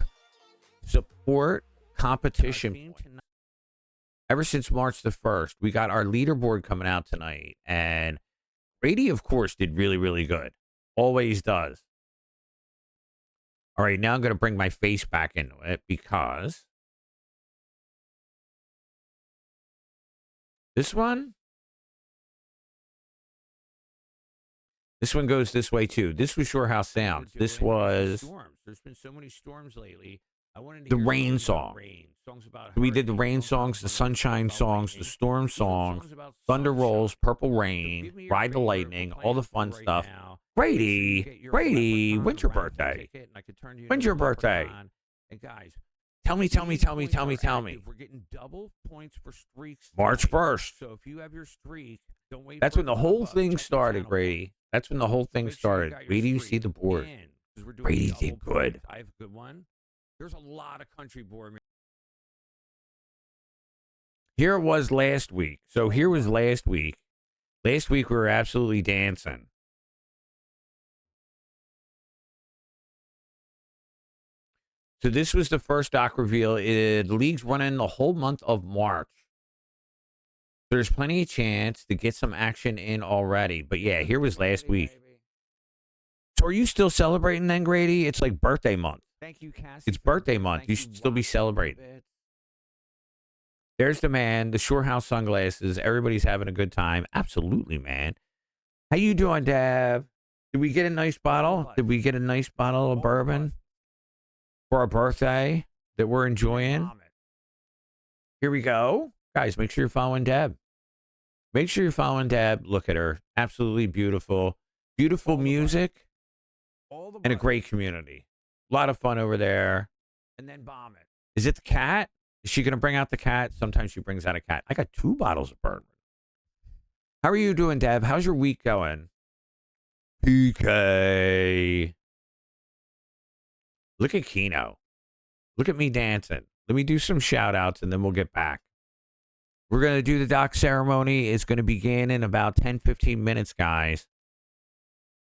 support, competition points. Ever since March the 1st. We got our leaderboard coming out tonight, and Grady, of course, did really, really good. Always does. All right, now I'm going to bring my face back into it because this one goes this way too. This was Shore House Sounds. This was there's been so many storms lately. I wanted to the rain song. We did the rain songs, the sunshine songs, the storm songs, thunder rolls, purple rain, ride the lightning, all the fun stuff. Grady, when's your birthday? When's your birthday? And guys, tell me. We're getting double points for streaks. March 1st. So if you have your streak, don't wait. That's when the whole thing started, Grady. That's when the whole thing started. Wait till you see the board. Grady did good. I have a good one. There's a lot of country board. Here it was last week. So here was last week. Last week we were absolutely dancing. So this was the first doc reveal. The league's running the whole month of March. There's plenty of chance to get some action in already. But yeah, here was last week. So are you still celebrating then, Grady? It's like birthday month. Thank you, Cassie. It's birthday month. You should still be celebrating. There's the man, the Shore House sunglasses. Everybody's having a good time. Absolutely, man. How you doing, Dab? Did we get a nice bottle? Did we get a nice bottle of bourbon for our birthday that we're enjoying? Here we go. Guys, make sure you're following Deb. Make sure you're following Deb. Look at her. Absolutely beautiful. Beautiful music and a great community. A lot of fun over there. And then bomb it. Is it the cat? Is she going to bring out the cat? Sometimes she brings out a cat. I got 2 bottles of bourbon. How are you doing, Deb? How's your week going? PK. Look at Keno. Look at me dancing. Let me do some shout outs and then we'll get back. We're going to do the dock ceremony. It's going to begin in about 10, 15 minutes, guys.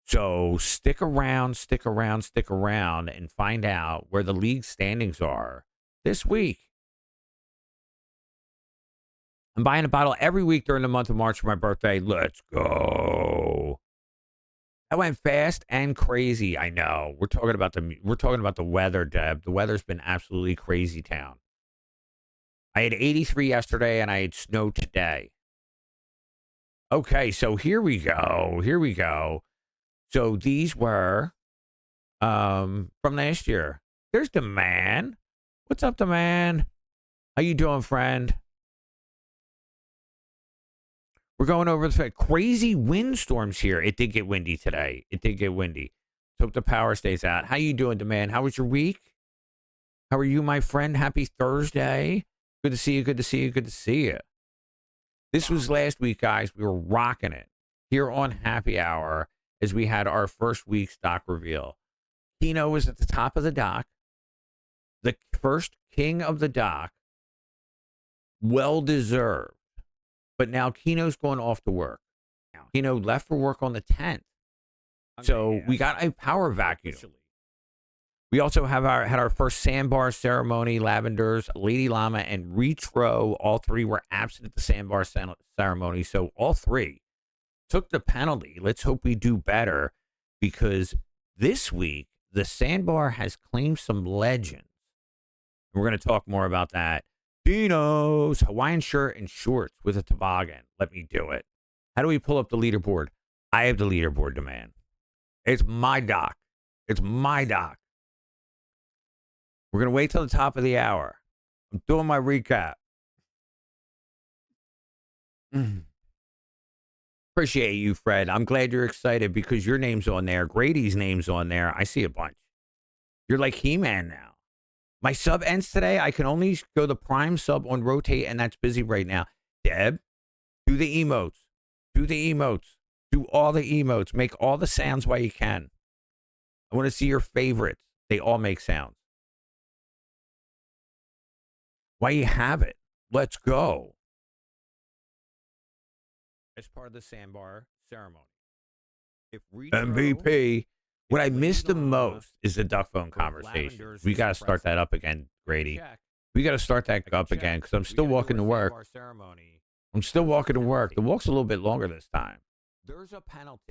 So stick around and find out where the league standings are this week. I'm buying a bottle every week during the month of March for my birthday. Let's go. That went fast and crazy. I know. We're talking about the weather, Deb. The weather's been absolutely crazy town. I had 83 yesterday and I had snow today. Okay, so here we go. So these were from last year. There's the man. What's up, the man? How you doing, friend? We're going over the fact crazy windstorms here. It did get windy today. Hope the power stays out. How you doing, the man? How was your week? How are you, my friend? Happy Thursday. Good to see you. This was last week, guys. We were rocking it here on Happy Hour as we had our first week's dock reveal. Keno was at the top of the dock, the first king of the dock, well deserved. But now Keno's going off to work. Keno left for work on the 10th. So we got a power vacuum. We also had our first sandbar ceremony. Lavenders, Lady Llama, and Retro. All three were absent at the sandbar ceremony. So all three took the penalty. Let's hope we do better because this week the sandbar has claimed some legends. We're going to talk more about that. Dino's Hawaiian shirt and shorts with a toboggan. Let me do it. How do we pull up the leaderboard? I have the leaderboard, demand. It's my dock. We're going to wait till the top of the hour. I'm doing my recap. Appreciate you, Fred. I'm glad you're excited because your name's on there. Grady's name's on there. I see a bunch. You're like He-Man now. My sub ends today. I can only go the prime sub on rotate, and that's busy right now. Deb, do the emotes. Do all the emotes. Make all the sounds while you can. I want to see your favorites. They all make sounds. While you have it, let's go. As part of the sandbar ceremony. MVP. What I miss the most is the duck phone conversation. We got to start that up again, Grady. We got to start that up again because I'm still walking to work. The walk's a little bit longer this time. So,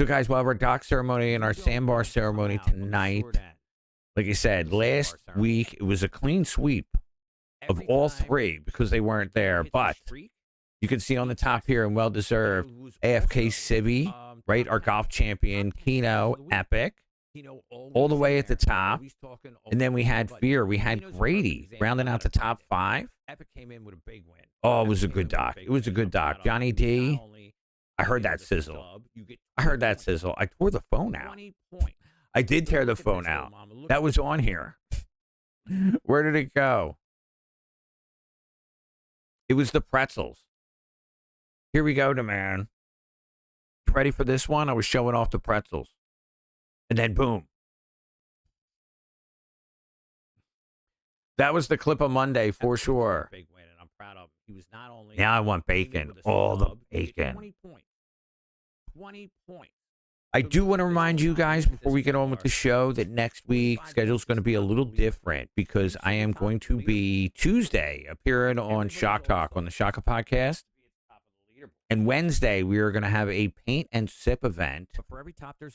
guys, we'll have our dock ceremony and our sandbar ceremony tonight. Like I said, last week it was a clean sweep of all three because they weren't there. But you can see on the top here and well-deserved AFK Sibby, right? Our golf champion, Keno, epic. All the way at the top. And then we had Fear. We had Grady rounding out the top 5. Epic came in with a big win. Oh, it was a good dock. Johnny D. I heard that sizzle. I tore the phone out. I did tear the phone out. That was on here. Where did it go? It was the pretzels. Here we go, man. Ready for this one? I was showing off the pretzels. And then boom. That was the clip of Monday for sure. Big win, and I'm proud of him. He was not only now I want bacon. All the bacon. 20 points. I do want to remind you guys before we get on with the show that next week's schedule is going to be a little different because I am going to be Tuesday appearing on Shock Talk on the Shaka podcast. And Wednesday, we are going to have a paint and sip event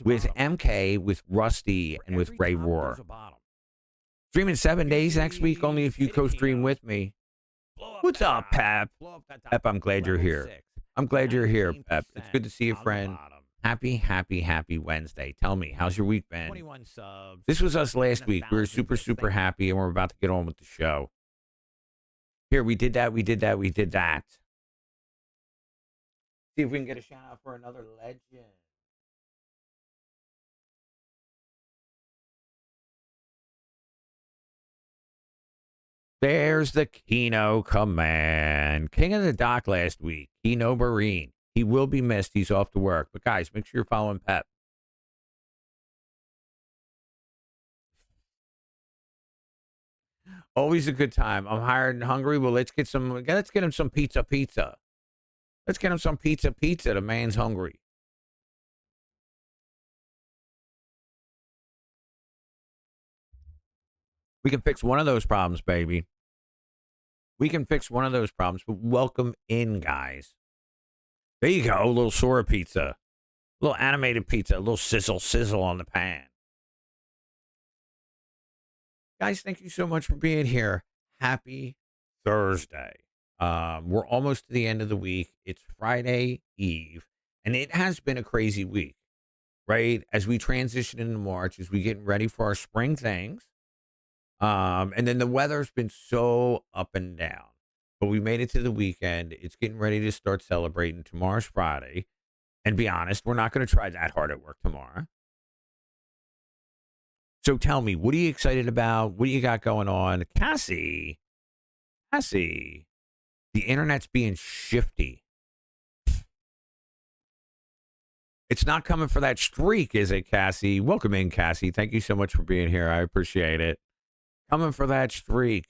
with MK, with Rusty, and with Ray Roar. Streaming 7 days next week, only if you co-stream with me. What's up, Pep? Pep, I'm glad you're here. Pep. It's good to see you, friend. Happy Wednesday. Tell me, how's your week been? This was us last week. We were super happy, and we're about to get on with the show. Here, we did that. See if we can get a shout out for another legend. There's the Keno command. King of the dock last week. Keno Marine. He will be missed. He's off to work. But guys, make sure you're following Pep. Always a good time. I'm hired and hungry. Well, let's get him some pizza. Let's get him some pizza. The man's hungry. We can fix one of those problems, baby. We can fix one of those problems. But welcome in, guys. There you go. A little Sora pizza. A little animated pizza. A little sizzle on the pan. Guys, thank you so much for being here. Happy Thursday. We're almost to the end of the week. It's Friday Eve, and it has been a crazy week, right? As we transition into March, as we getting ready for our spring things. And then the weather's been so up and down, but we made it to the weekend. It's getting ready to start celebrating. Tomorrow's Friday. And be honest, we're not going to try that hard at work tomorrow. So tell me, what are you excited about? What do you got going on? Cassie, the internet's being shifty. It's not coming for that streak, is it, Cassie? Welcome in, Cassie. Thank you so much for being here. I appreciate it. Coming for that streak.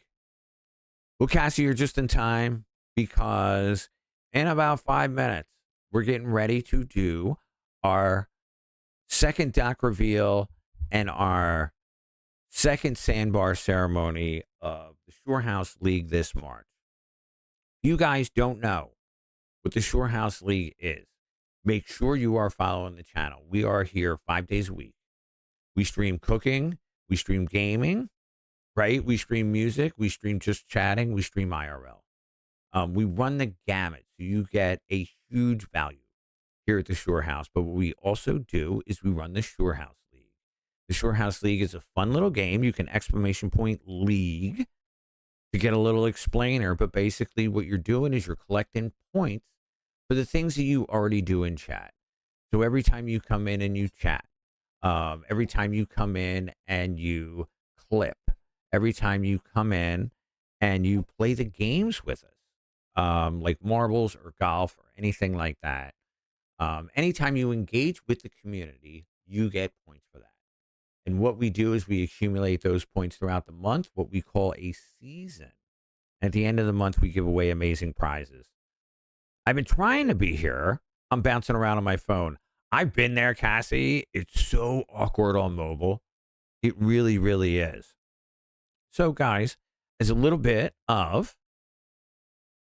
Well, Cassie, you're just in time because in about 5 minutes, we're getting ready to do our second doc reveal and our second sandbar ceremony of the Shore House League this March. You guys don't know what the Shore House League is. Make sure you are following the channel. We are here 5 days a week. We stream cooking. We stream gaming, right? We stream music. We stream just chatting. We stream IRL. We run the gamut, so you get a huge value here at the Shore House. But what we also do is we run the Shore House League. The Shore House League is a fun little game. You can ! League to get a little explainer. But basically what you're doing is you're collecting points for the things that you already do in chat. So every time you come in and you chat, every time you come in and you clip, every time you come in and you play the games with us, like marbles or golf or anything like that, anytime you engage with the community, you get points for that. And what we do is we accumulate those points throughout the month, what we call a season. At the end of the month, we give away amazing prizes. I've been trying to be here. I'm bouncing around on my phone. I've been there, Cassie. It's so awkward on mobile. It really, really is. So, guys, as a little bit of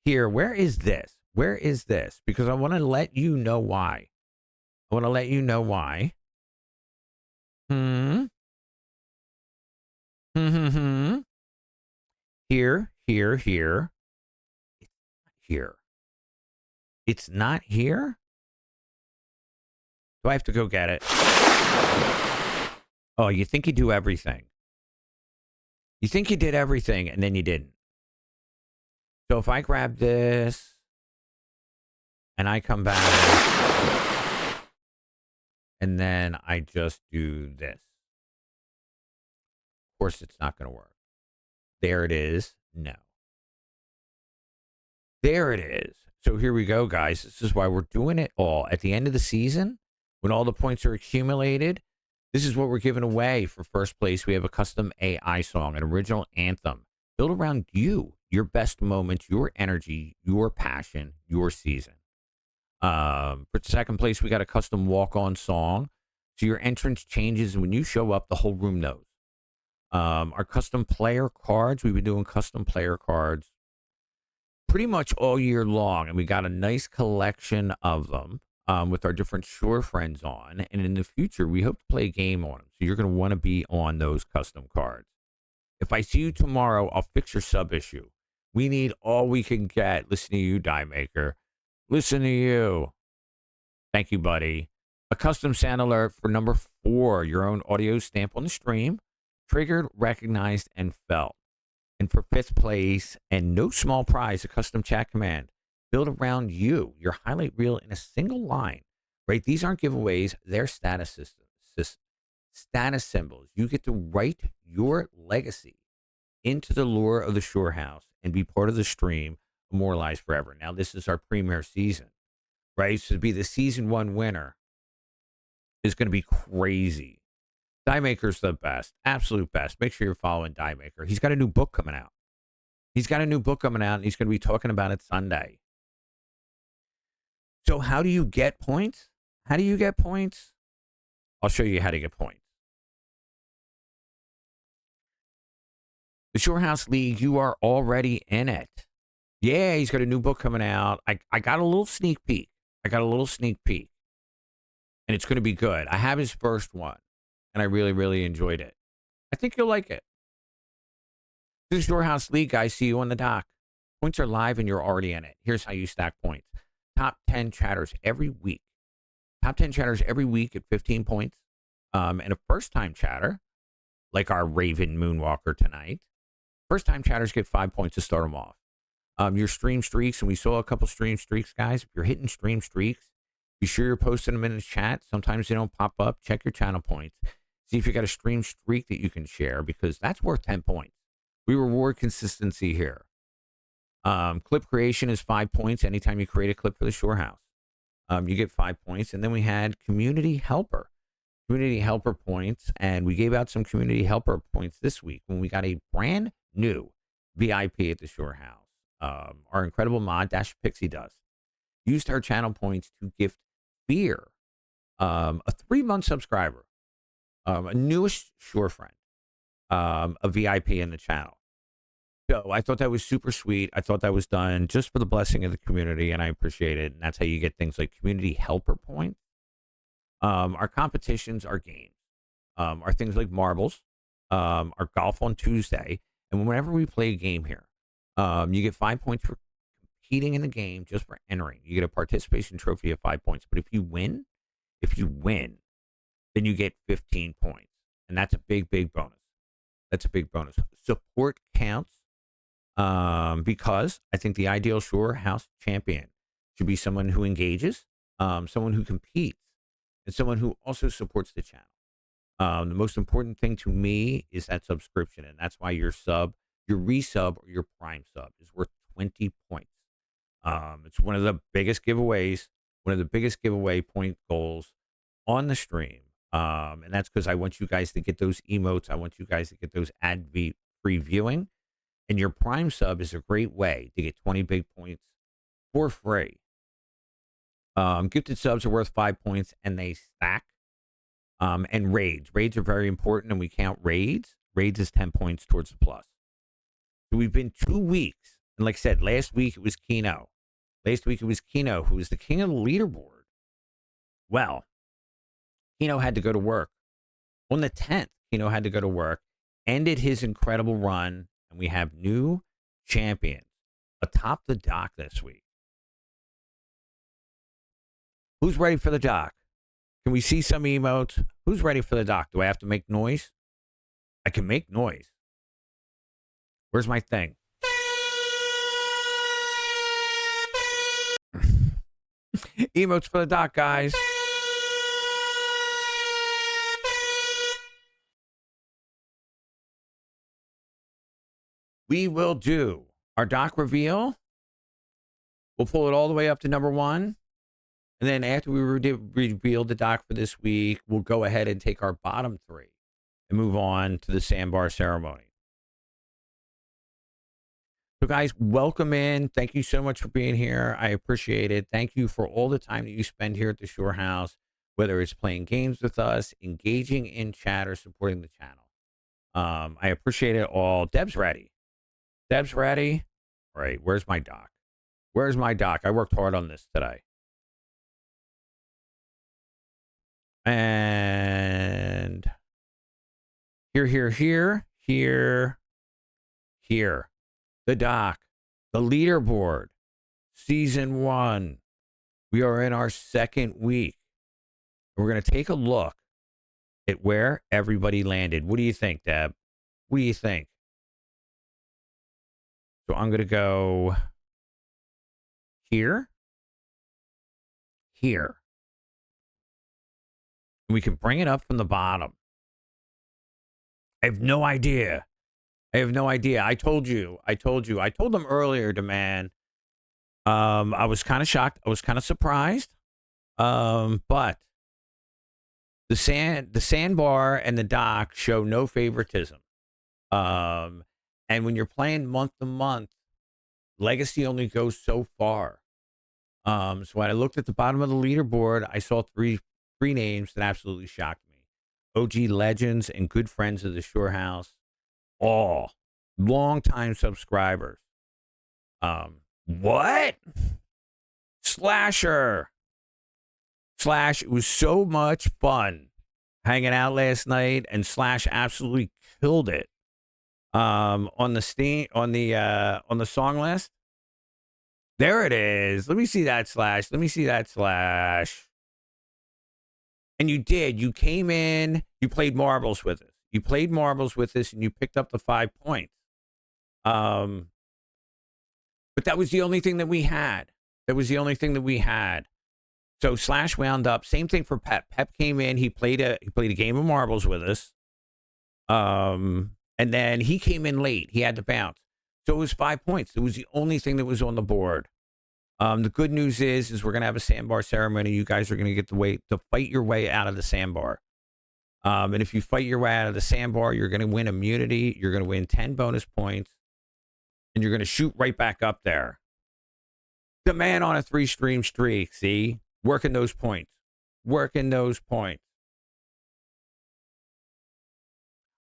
here, where is this? Where is this? Because I want to let you know why. I want to let you know why. Here. Here. It's not here? Do I have to go get it? Oh, you think you do everything. You think you did everything, and then you didn't. So if I grab this, and I come back, and then I just do this. Of course, it's not going to work. There it is. No. There it is. So here we go, guys. This is why we're doing it all. At the end of the season, when all the points are accumulated, this is what we're giving away for first place. We have a custom AI song, an original anthem built around you, your best moments, your energy, your passion, your season. For second place, we got a custom walk-on song. So your entrance changes, and when you show up, the whole room knows. Our custom player cards, we've been doing custom player cards pretty much all year long, and we got a nice collection of them with our different Shore friends on. And in the future, we hope to play a game on them. So you're going to want to be on those custom cards. If I see you tomorrow, I'll fix your sub issue. We need all we can get. Listen to you, Die Maker. Listen to you. Thank you, buddy. A custom sound alert for number 4, your own audio stamp on the stream, triggered, recognized, and felt. And for 5th place, and no small prize, a custom chat command built around you, your highlight reel in a single line, right? These aren't giveaways. They're status symbols. You get to write your legacy into the lore of the Shore House and be part of the stream, immortalized forever. Now, this is our premier season, right? So to be the season 1 winner is going to be crazy. Die Maker's the best, absolute best. Make sure you're following Die Maker. He's got a new book coming out. And he's going to be talking about it Sunday. So how do you get points? I'll show you how to get points. The Shore House League, you are already in it. Yeah, he's got a new book coming out. I got a little sneak peek. And it's going to be good. I have his first one, and I really, really enjoyed it. I think you'll like it. This is Shore House League, guys. See you on the dock. Points are live, and you're already in it. Here's how you stack points. Top 10 chatters every week. Top 10 chatters every week at 15 points. And a first-time chatter, like our Raven Moonwalker tonight. First-time chatters get 5 points to start them off. Your stream streaks, and we saw a couple stream streaks, guys. If you're hitting stream streaks, be sure you're posting them in the chat. Sometimes they don't pop up. Check your channel points. See if you got a stream streak that you can share, because that's worth 10 points. We reward consistency here. Clip creation is 5 points anytime you create a clip for the Shore House. You get 5 points. And then we had community helper points, and we gave out some community helper points this week when we got a brand new VIP at the Shore House. Our incredible mod, Dash Pixie Dust, used her channel points to gift Beer, a 3-month subscriber, a newest Shore friend, a VIP in the channel. So I thought that was super sweet. I thought that was done just for the blessing of the community, and I appreciate it. And that's how you get things like community helper points. Our competitions, our games, are things like marbles, our golf on Tuesday. And whenever we play a game here, you get 5 points for competing in the game, just for entering. You get a participation trophy of 5 points. But if you win, then you get 15 points. And that's a big, big bonus. Support counts, because I think the ideal Shore House champion should be someone who engages, someone who competes, and someone who also supports the channel. The most important thing to me is that subscription, and that's why your resub or your prime sub is worth 20 points. It's one of the biggest giveaway point goals on the stream. And that's because I want you guys to get those emotes. I want you guys to get those ad-free viewing. And your prime sub is a great way to get 20 big points for free. Gifted subs are worth 5 points, and they stack. And raids. Raids are very important, and we count raids. Raids is 10 points towards the plus. So we've been 2 weeks. And like I said, last week it was Kino. Who was the king of the leaderboard. Well, Kino had to go to work. On the 10th, Kino had to go to work, ended his incredible run, and we have new champions atop the dock this week. Who's ready for the dock? Can we see some emotes? Who's ready for the dock? Do I have to make noise? I can make noise. Where's my thing? Emotes for the dock, guys. We will do our dock reveal. We'll pull it all the way up to number 1. And then after we reveal the dock for this week, we'll go ahead and take our bottom 3 and move on to the sandbar ceremony. So guys, welcome in. Thank you so much for being here. I appreciate it. Thank you for all the time that you spend here at the Shore House, whether it's playing games with us, engaging in chat, or supporting the channel. I appreciate it all. Deb's ready. All right, where's my dock? I worked hard on this today. And here. The dock, the leaderboard, season 1. We are in our 2nd week. We're going to take a look at where everybody landed. What do you think, Deb? What do you think? So I'm going to go here. And we can bring it up from the bottom. I have no idea. I told you. I told them earlier, man. I was kind of shocked. I was kind of surprised. But the sandbar and the dock show no favoritism. And when you're playing month to month, legacy only goes so far. So when I looked at the bottom of the leaderboard, I saw three names that absolutely shocked me. OG legends and good friends of the Shore House, all longtime subscribers. What? Slasher. Slash, it was so much fun hanging out last night, and Slash absolutely killed it. On the song list. There it is. Let me see that, Slash. Let me see that, Slash. And you did. You came in, you played marbles with us. You played marbles with us, and you picked up the 5 points. But that was the only thing that we had. That was the only thing that we had. So Slash wound up. Same thing for Pep. Pep came in. He played a game of marbles with us. And then he came in late. He had to bounce. So it was 5 points. It was the only thing that was on the board. The good news is we're going to have a sandbar ceremony. You guys are going to get to fight your way out of the sandbar. And if you fight your way out of the sandbar, you're going to win immunity. You're going to win 10 bonus points. And you're going to shoot right back up there. The man on a 3-stream streak, see? Working those points. Working those points.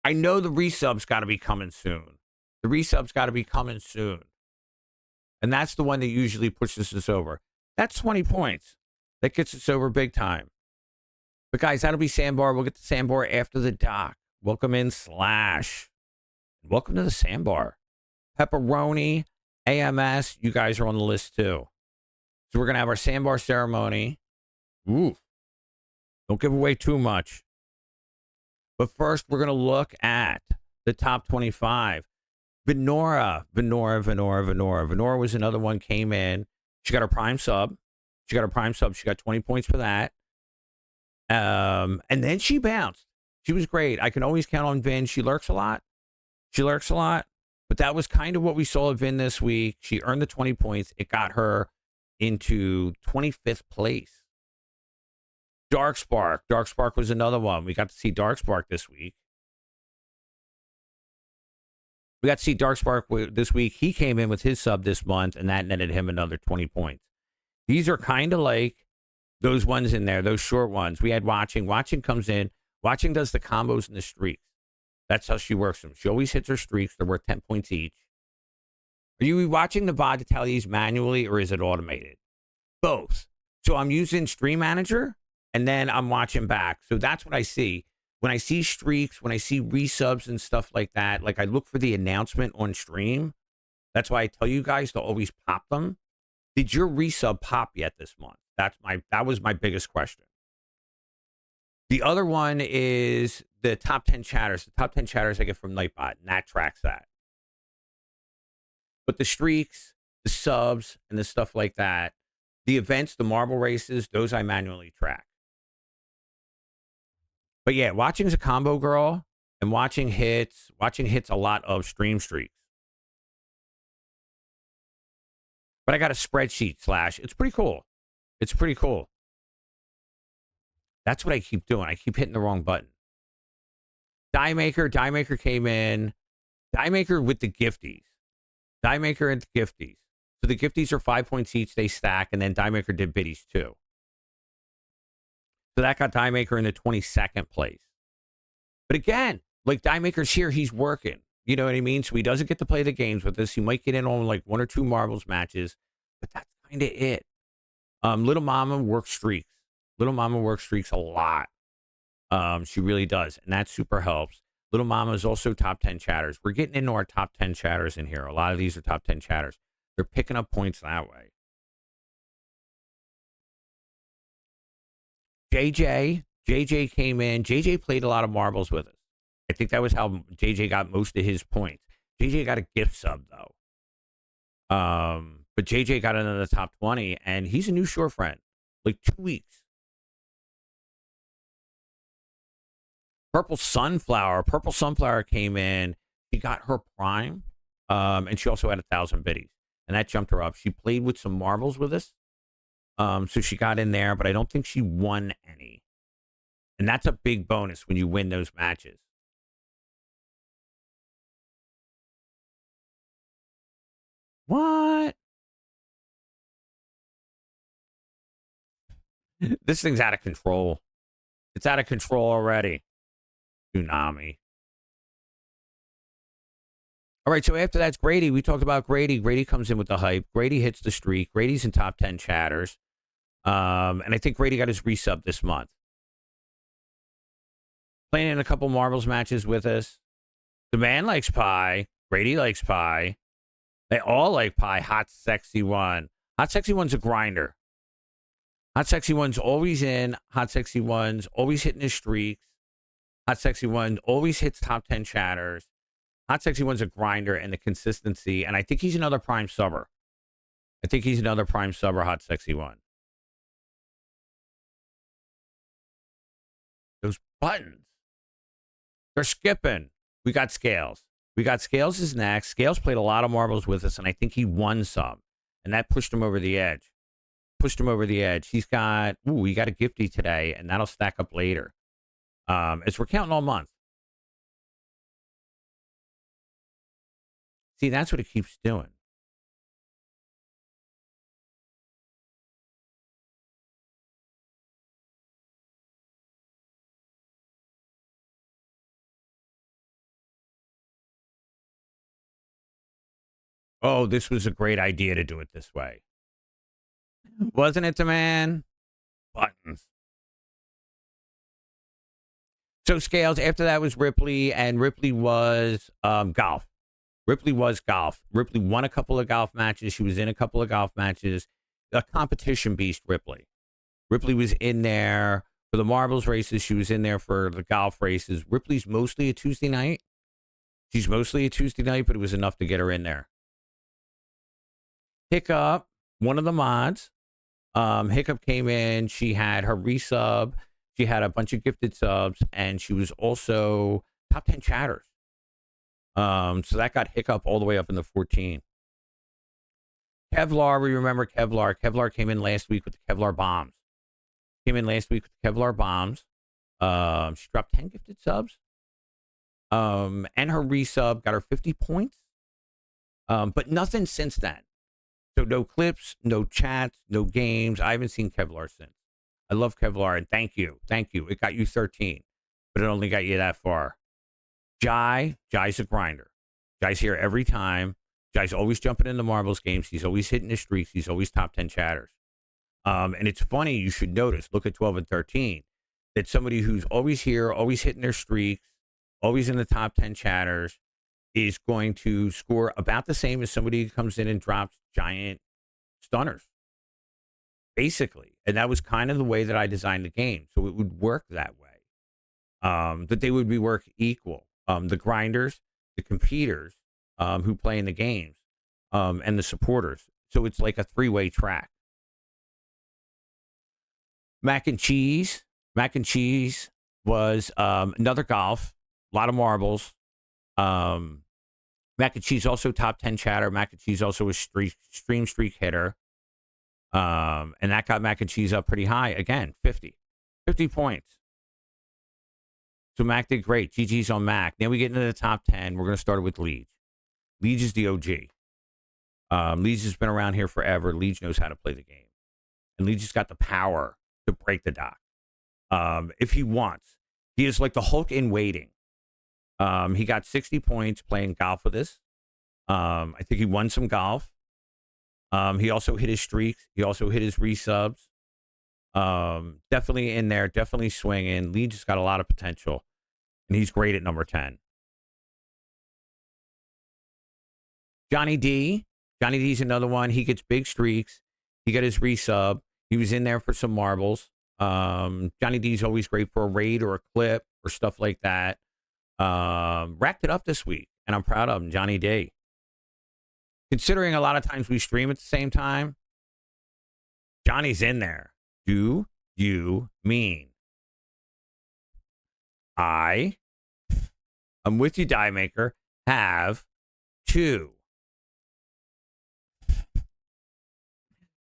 I know the resub's got to be coming soon. The resub's got to be coming soon. And that's the one that usually pushes us over. That's 20 points. That gets us over big time. But guys, that'll be Sandbar. We'll get to Sandbar after the dock. Welcome in, Slash. Welcome to the Sandbar. Pepperoni, AMS, you guys are on the list too. So we're going to have our Sandbar ceremony. Ooh. Don't give away too much. But first, we're going to look at the top 25. Venora was another one, came in. She got her prime sub. She got 20 points for that. And then she bounced. She was great. I can always count on Vin. She lurks a lot. But that was kind of what we saw of Vin this week. She earned the 20 points. It got her into 25th place. Darkspark was another one. We got to see Darkspark this week. This week. He came in with his sub this month, and that netted him another 20 points. These are kind of like those ones in there, those short ones. We had Watching. Watching comes in. Watching does the combos and the streaks. That's how she works them. She always hits her streaks. They're worth 10 points each. Are you watching the VOD to tell these manually, or is it automated? Both. So I'm using Stream Manager, and then I'm watching back. So that's what I see. When I see streaks, when I see resubs and stuff like that, like I look for the announcement on stream. That's why I tell you guys to always pop them. Did your resub pop yet this month? That was my biggest question. The other one is the top 10 chatters. The top 10 chatters I get from Nightbot, and that tracks that. But the streaks, the subs, and the stuff like that, the events, the marble races, those I manually track. But yeah, Watching's a combo girl, and Watching hits a lot of stream streaks. But I got a spreadsheet, Slash. It's pretty cool. That's what I keep doing. I keep hitting the wrong button. Die Maker came in. Die Maker with the gifties. Die Maker and the gifties. So the gifties are 5 points each. They stack, and then Die Maker did biddies too. So that got Die Maker in the 22nd place. But again, like Die Maker's here, he's working. You know what I mean? So he doesn't get to play the games with us. He might get in on like 1 or 2 marbles matches, but that's kind of it. Little Mama works streaks. Little Mama works streaks a lot. She really does, and that super helps. Little Mama is also top 10 chatters. We're getting into our top 10 chatters in here. A lot of these are top 10 chatters. They're picking up points that way. JJ came in. JJ played a lot of marbles with us. I think that was how JJ got most of his points. JJ got a gift sub, though. But JJ got into the top 20, and he's a new Shore friend. Like 2 weeks. Purple Sunflower came in. She got her prime, and she also had 1,000 biddies, and that jumped her up. She played with some marbles with us, so she got in there, but I don't think she won any. And that's a big bonus when you win those matches. What? This thing's out of control. It's out of control already. Tsunami. All right, so after that's Grady. We talked about Grady. Grady comes in with the hype. Grady hits the streak. Grady's in top 10 chatters. And I think Grady got his resub this month. Playing in a couple marbles matches with us. The man likes pie. Grady likes pie. They all like pie. Hot Sexy One. Hot Sexy One's a grinder. Hot Sexy One's always in. Hot Sexy One's always hitting his streaks. Hot Sexy One always hits top 10 chatters. Hot Sexy One's a grinder and the consistency. And I think he's another prime subber. Hot Sexy One. Those buttons. They're skipping. We got Scales. Scales is next. Scales played a lot of marbles with us, and I think he won some. And that pushed him over the edge. He's got, he got a gifty today, and that'll stack up later. As we're counting all month. See, that's what it keeps doing. Oh, this was a great idea to do it this way. Wasn't it, the man? Buttons. So Scales, after that was Ripley, and Ripley was golf. Ripley won a couple of golf matches. She was in a couple of golf matches. A competition beast, Ripley. Ripley was in there for the marbles races. She was in there for the golf races. Ripley's mostly a Tuesday night. She's mostly a Tuesday night, but it was enough to get her in there. Hiccup, one of the mods. Hiccup came in. She had her resub. She had a bunch of gifted subs, and she was also top 10 chatters. So that got Hiccup all the way up in the 14. Kevlar, we remember Kevlar. Kevlar came in last week with the Kevlar bombs. She dropped 10 gifted subs. And her resub got her 50 points. But nothing since then. So no clips, no chats, no games. I haven't seen Kevlar since. I love Kevlar, and thank you. It got you 13, but it only got you that far. Jai's a grinder. Jai's here every time. Jai's always jumping in the marbles games. He's always hitting his streaks. He's always top 10 chatters. And it's funny, you should notice, look at 12 and 13, that somebody who's always here, always hitting their streaks, always in the top 10 chatters, is going to score about the same as somebody who comes in and drops giant stunners, basically. And that was kind of the way that I designed the game. So it would work that way. That they would be work equal. The grinders, the competitors who play in the games, and the supporters. So it's like a three-way track. Mac and Cheese was another golf, a lot of marbles. Mac and Cheese also top 10 chatter. Mac and Cheese also a stream streak hitter. And that got Mac and Cheese up pretty high. Again, 50 points. So Mac did great. GG's on Mac. Now we get into the top 10. We're going to start with Leeds. Leeds is the OG. Leeds has been around here forever. Leeds knows how to play the game. And Leeds has got the power to break the dock. If he wants. He is like the Hulk in waiting. He got 60 points playing golf with us. I think he won some golf. He also hit his streaks. He also hit his resubs. Definitely in there, definitely swinging. Leeds has got a lot of potential, and he's great at number 10. Johnny D. Johnny D's another one. He gets big streaks. He got his resub. He was in there for some marbles. Johnny D's always great for a raid or a clip or stuff like that. Racked it up this week, and I'm proud of him, Johnny D. Considering a lot of times we stream at the same time, Johnny's in there. Do you mean? I'm with you, Die Maker, have to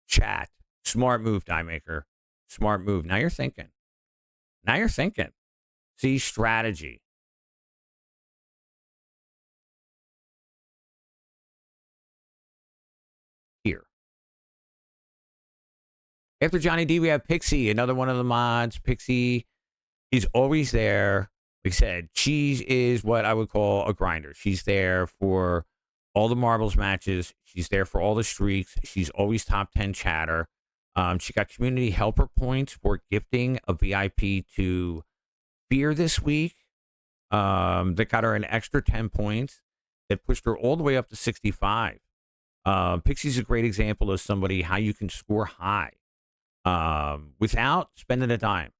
chat. Smart move, Die Maker. Smart move. Now you're thinking. Now you're thinking. See, strategy. Here. After Johnny D, we have Pixie, another one of the mods. Pixie is always there. Like I said, she is what I would call a grinder. She's there for all the marbles matches. She's there for all the streaks. She's always top 10 chatter. She got community helper points for gifting a VIP to Fear this week. That got her an extra 10 points. That pushed her all the way up to 65. Pixie's a great example of somebody how you can score high without spending a dime.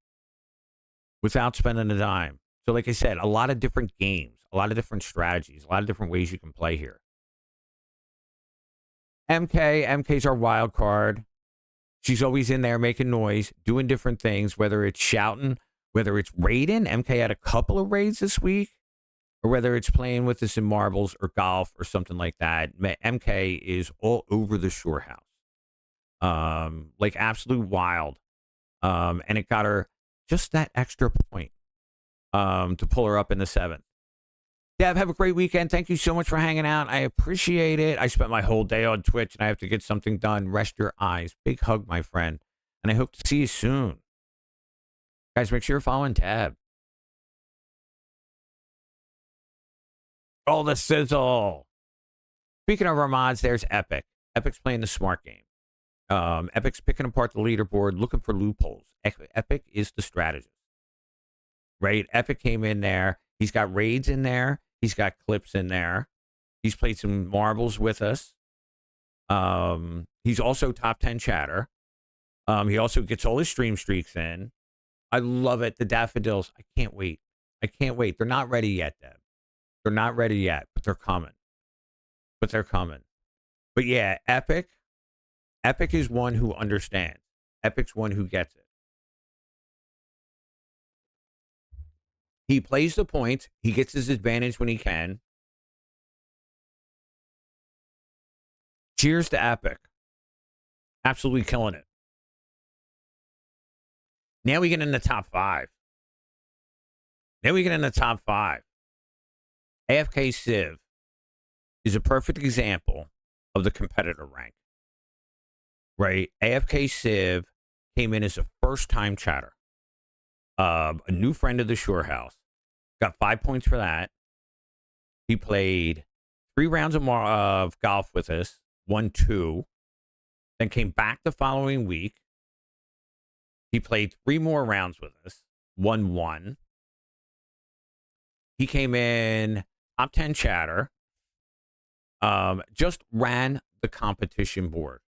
So like I said, a lot of different games, a lot of different strategies, a lot of different ways you can play here. MK's our wild card. She's always in there making noise, doing different things, whether it's shouting, whether it's raiding. MK had a couple of raids this week, or whether it's playing with us in marbles or golf or something like that. MK is all over the Shore House. Like absolute wild. And it got her just that extra point to pull her up in the 7th. Dev, have a great weekend. Thank you so much for hanging out. I appreciate it. I spent my whole day on Twitch, and I have to get something done. Rest your eyes. Big hug, my friend. And I hope to see you soon. Guys, make sure you're following Tab. All the sizzle. Speaking of our mods, there's Epic. Epic's playing the smart game. Epic's picking apart the leaderboard, looking for loopholes. Epic is the strategist. Right? Epic came in there. He's got raids in there. He's got clips in there. He's played some marbles with us. He's also top 10 chatter. He also gets all his stream streaks in. I love it. The daffodils. I can't wait. They're not ready yet, Deb. They're not ready yet, but they're coming. But yeah, Epic is one who understands. Epic's one who gets it. He plays the points. He gets his advantage when he can. Cheers to Epic. Absolutely killing it. Now we get in the top 5. AFK Civ is a perfect example of the competitor rank. Right? AFK Civ came in as a first-time chatter. A new friend of the Shore House. Got 5 points for that. He played 3 rounds of golf with us. 1, 2. Then came back the following week. He played 3 more rounds with us. 1, 1. He came in top 10 chatter. Just ran the competition board.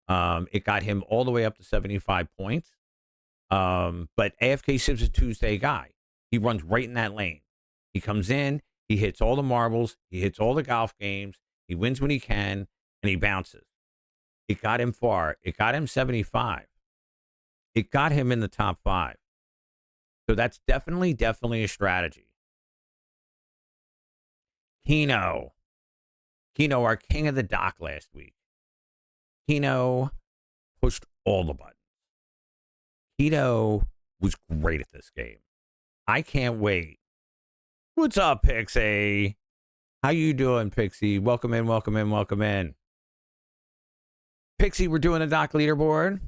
It got him all the way up to 75 points. But AFK Civ's a Tuesday guy. He runs right in that lane. He comes in, he hits all the marbles, he hits all the golf games, he wins when he can, and he bounces. It got him far. It got him 75. It got him in the top 5. So that's definitely a strategy. Keno, our king of the dock last week. Keno pushed all the buttons. Keno was great at this game. I can't wait. What's up, Pixie? How you doing, Pixie? Welcome in. Pixie, we're doing a dock leaderboard.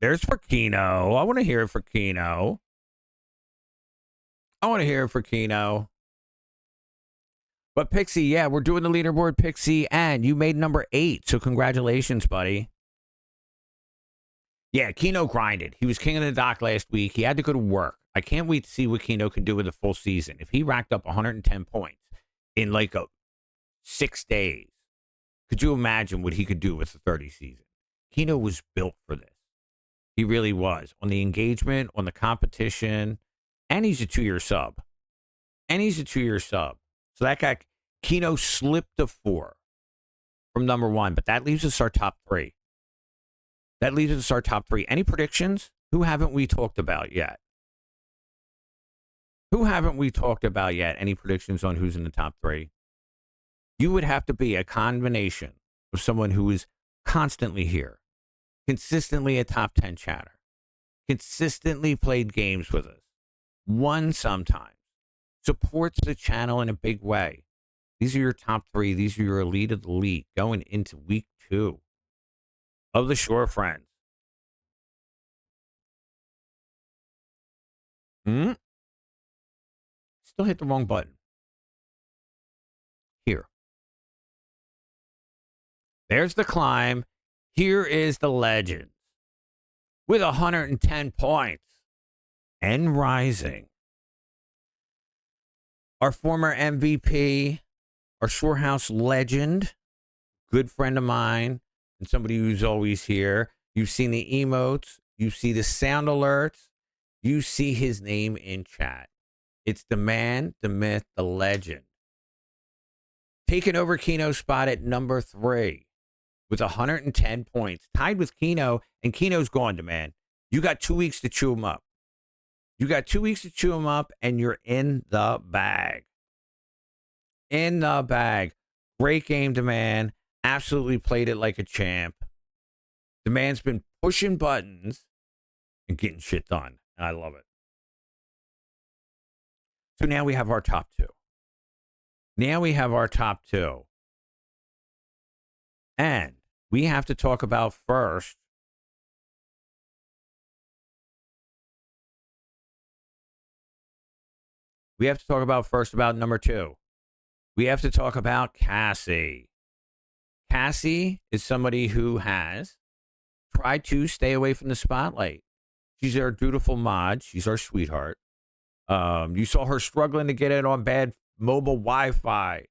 There's for Keno. I want to hear it for Keno. But Pixie, yeah, we're doing the leaderboard, Pixie, and you made number 8. So congratulations, buddy. Yeah, Keno grinded. He was king of the dock last week. He had to go to work. I can't wait to see what Keno can do with a full season. If he racked up 110 points in like 6 days, could you imagine what he could do with the 30 season? Keno was built for this. He really was. On the engagement, on the competition, and he's a 2-year sub. So that guy, Keno slipped to 4 from number 1, but that leaves us our top 3. Any predictions? Who haven't we talked about yet? Any predictions on who's in the top 3? You would have to be a combination of someone who is constantly here, consistently a top 10 chatter, consistently played games with us, one sometimes, supports the channel in a big way. These are your top 3. These are your elite of the elite going into week 2 of the Shore Friends. Still hit the wrong button. Here. There's the climb. Here is the legend with 110 points and rising. Our former MVP, our Shorehouse legend, good friend of mine, and somebody who's always here. You've seen the emotes. You see the sound alerts. You see his name in chat. It's the man, the myth, the legend. Taking over Keno's spot at number 3 with 110 points. Tied with Keno, and Keno's gone, man. You got 2 weeks to chew him up. You got 2 weeks to chew him up, and you're in the bag. In the bag. Great game, DeMan. Absolutely played it like a champ. DeMan's been pushing buttons and getting shit done. And I love it. So now we have our top 2. And we have to talk about first. We have to talk about first about number 2. We have to talk about Cassie. Cassie is somebody who has tried to stay away from the spotlight. She's our dutiful mod. She's our sweetheart. You saw her struggling to get it on bad mobile Wi-Fi.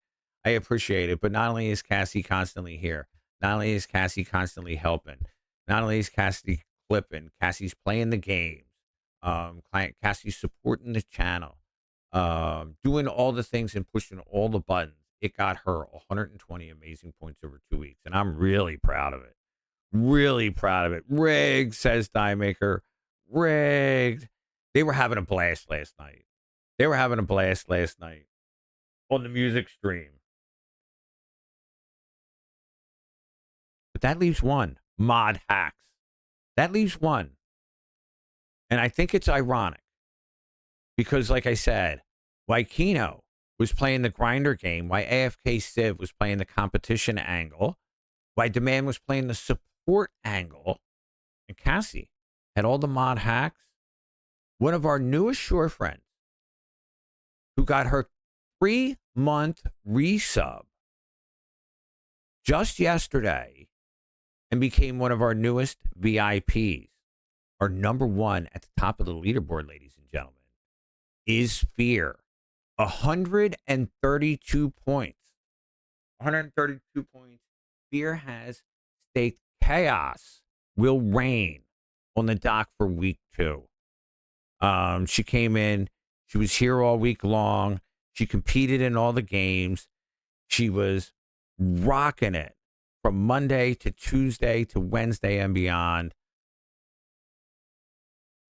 I appreciate it. But not only is Cassie constantly here, not only is Cassie constantly helping, not only is Cassie clipping, Cassie's playing the games. Cassie's supporting the channel. Doing all the things and pushing all the buttons. It got her 120 amazing points over 2 weeks. And I'm really proud of it. Really proud of it. Rigged, says Die Maker. Rigged. They were having a blast last night. On the music stream. But that leaves one. Mod Hacks. That leaves one. And I think it's ironic. Because, like I said, why Keno was playing the grinder game, why AFK Civ was playing the competition angle, why DeMan was playing the support angle, and Cassie had all the mod hacks. One of our newest Shore friends who got her 3-month resub just yesterday and became one of our newest VIPs, our number 1 at the top of the leaderboard, ladies and gentlemen, is Fear. 132 points. 132 points. Fear has staked chaos will reign on the dock for week 2. She came in. She was here all week long. She competed in all the games. She was rocking it from Monday to Tuesday to Wednesday and beyond.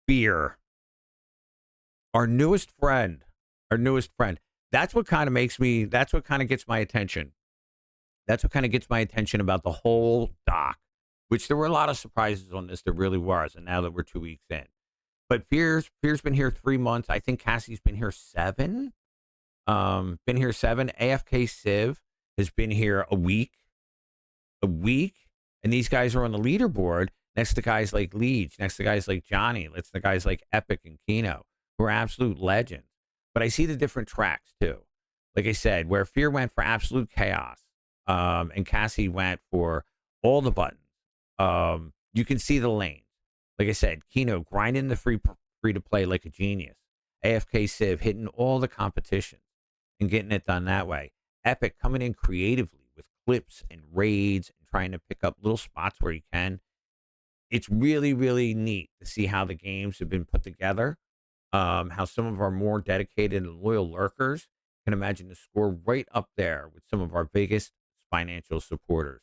Fear. Our newest friend. That's what kind of gets my attention. That's what kind of gets my attention about the whole doc, which there were a lot of surprises on this. There really was. And now that we're 2 weeks in, but Fear's been here 3 months. I think Cassie's been here 7. AFK Civ has been here a week. And these guys are on the leaderboard next to guys like Leech, next to guys like Johnny, next to guys like Epic and Keno, who are absolute legends. But I see the different tracks too. Like I said, where Fear went for absolute chaos, and Cassie went for all the buttons. You can see the lanes. Like I said, Keno grinding the free to play like a genius. AFK Civ hitting all the competitions and getting it done that way. Epic coming in creatively with clips and raids and trying to pick up little spots where he can. It's really, really neat to see how the games have been put together. How some of our more dedicated and loyal lurkers can imagine the score right up there with some of our biggest financial supporters.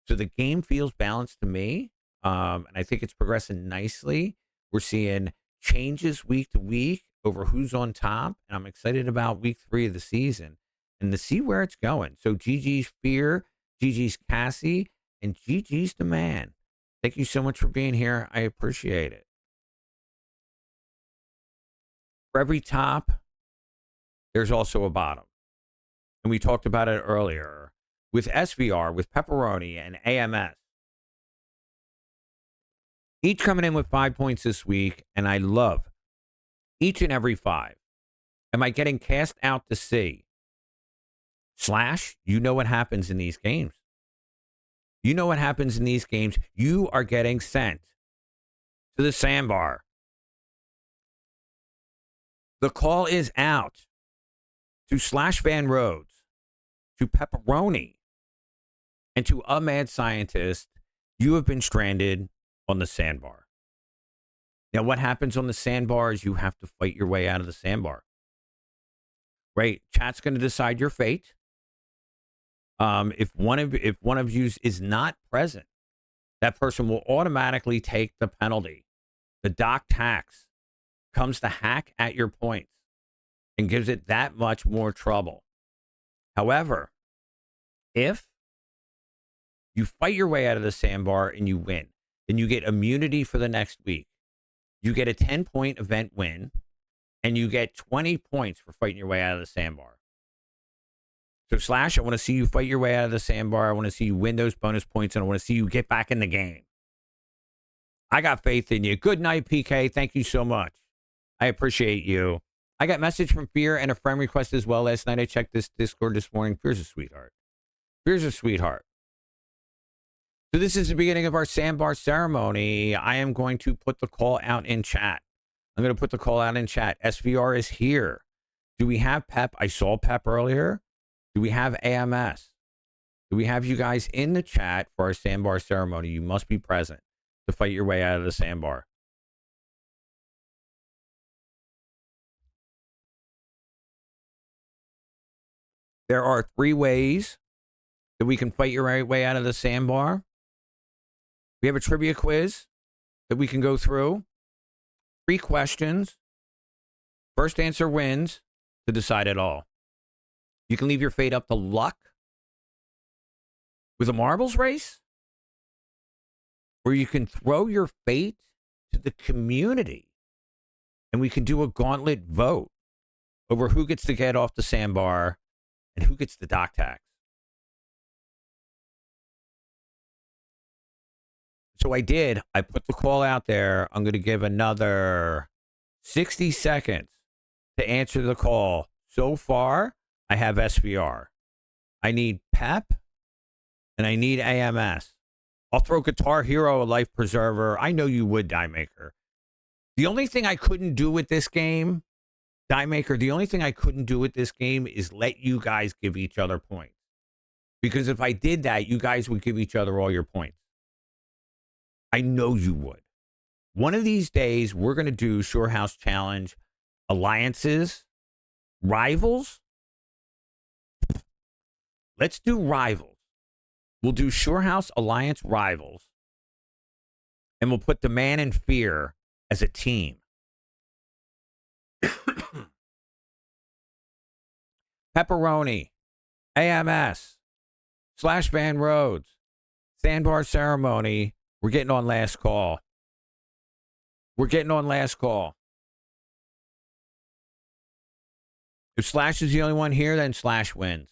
So the game feels balanced to me, and I think it's progressing nicely. We're seeing changes week to week over who's on top, and I'm excited about week 3 of the season and to see where it's going. So GG's Fear, GG's Cassie, and GG's DeMan. Thank you so much for being here. I appreciate it. For every top, there's also a bottom. And we talked about it earlier with SVR, with Pepperoni and AMS. Each coming in with 5 points this week, and I love each and every 5. Am I getting cast out to sea? Slash, you know what happens in these games. You know what happens in these games. You are getting sent to the sandbar. The call is out to Slash Van Rhodes, to Pepperoni, and to a mad scientist. You have been stranded on the sandbar. Now, what happens on the sandbar is you have to fight your way out of the sandbar. Right? Chat's going to decide your fate. If one of you is not present, that person will automatically take the penalty. The dock tax comes to hack at your points and gives it that much more trouble. However, if you fight your way out of the sandbar and you win, then you get immunity for the next week. You get a 10-point event win, and you get 20 points for fighting your way out of the sandbar. So, Slash, I want to see you fight your way out of the sandbar. I want to see you win those bonus points, and I want to see you get back in the game. I got faith in you. Good night, PK. Thank you so much. I appreciate you. I got message from Fear and a friend request as well. Last night I checked this Discord this morning. Fear's a sweetheart. Fear's a sweetheart. So this is the beginning of our sandbar ceremony. I am going to put the call out in chat. I'm going to put the call out in chat. SVR is here. Do we have Pep? I saw Pep earlier. Do we have AMS? Do we have you guys in the chat for our sandbar ceremony? You must be present to fight your way out of the sandbar. There are 3 ways that we can fight your way out of the sandbar. We have a trivia quiz that we can go through. 3 questions. First answer wins to decide it all. You can leave your fate up to luck with a marbles race, or you can throw your fate to the community and we can do a gauntlet vote over who gets to get off the sandbar and who gets the dock tax. So I put the call out there. I'm going to give another 60 seconds to answer the call. So far, I have SVR. I need Pep and I need AMS. I'll throw Guitar Hero, a life preserver. I know you would, Die Maker. The only thing I couldn't do with this game, Die Maker, the only thing I couldn't do with this game is let you guys give each other points. Because if I did that, you guys would give each other all your points. I know you would. One of these days, we're going to do Shore House Challenge Alliances, Rivals. Let's do Rivals. We'll do Shore House Alliance Rivals. And we'll put the Man in Fear as a team. Pepperoni, AMS, Slash Van Rhodes, Sandbar Ceremony. We're getting on last call. We're getting on last call. If Slash is the only one here, then Slash wins.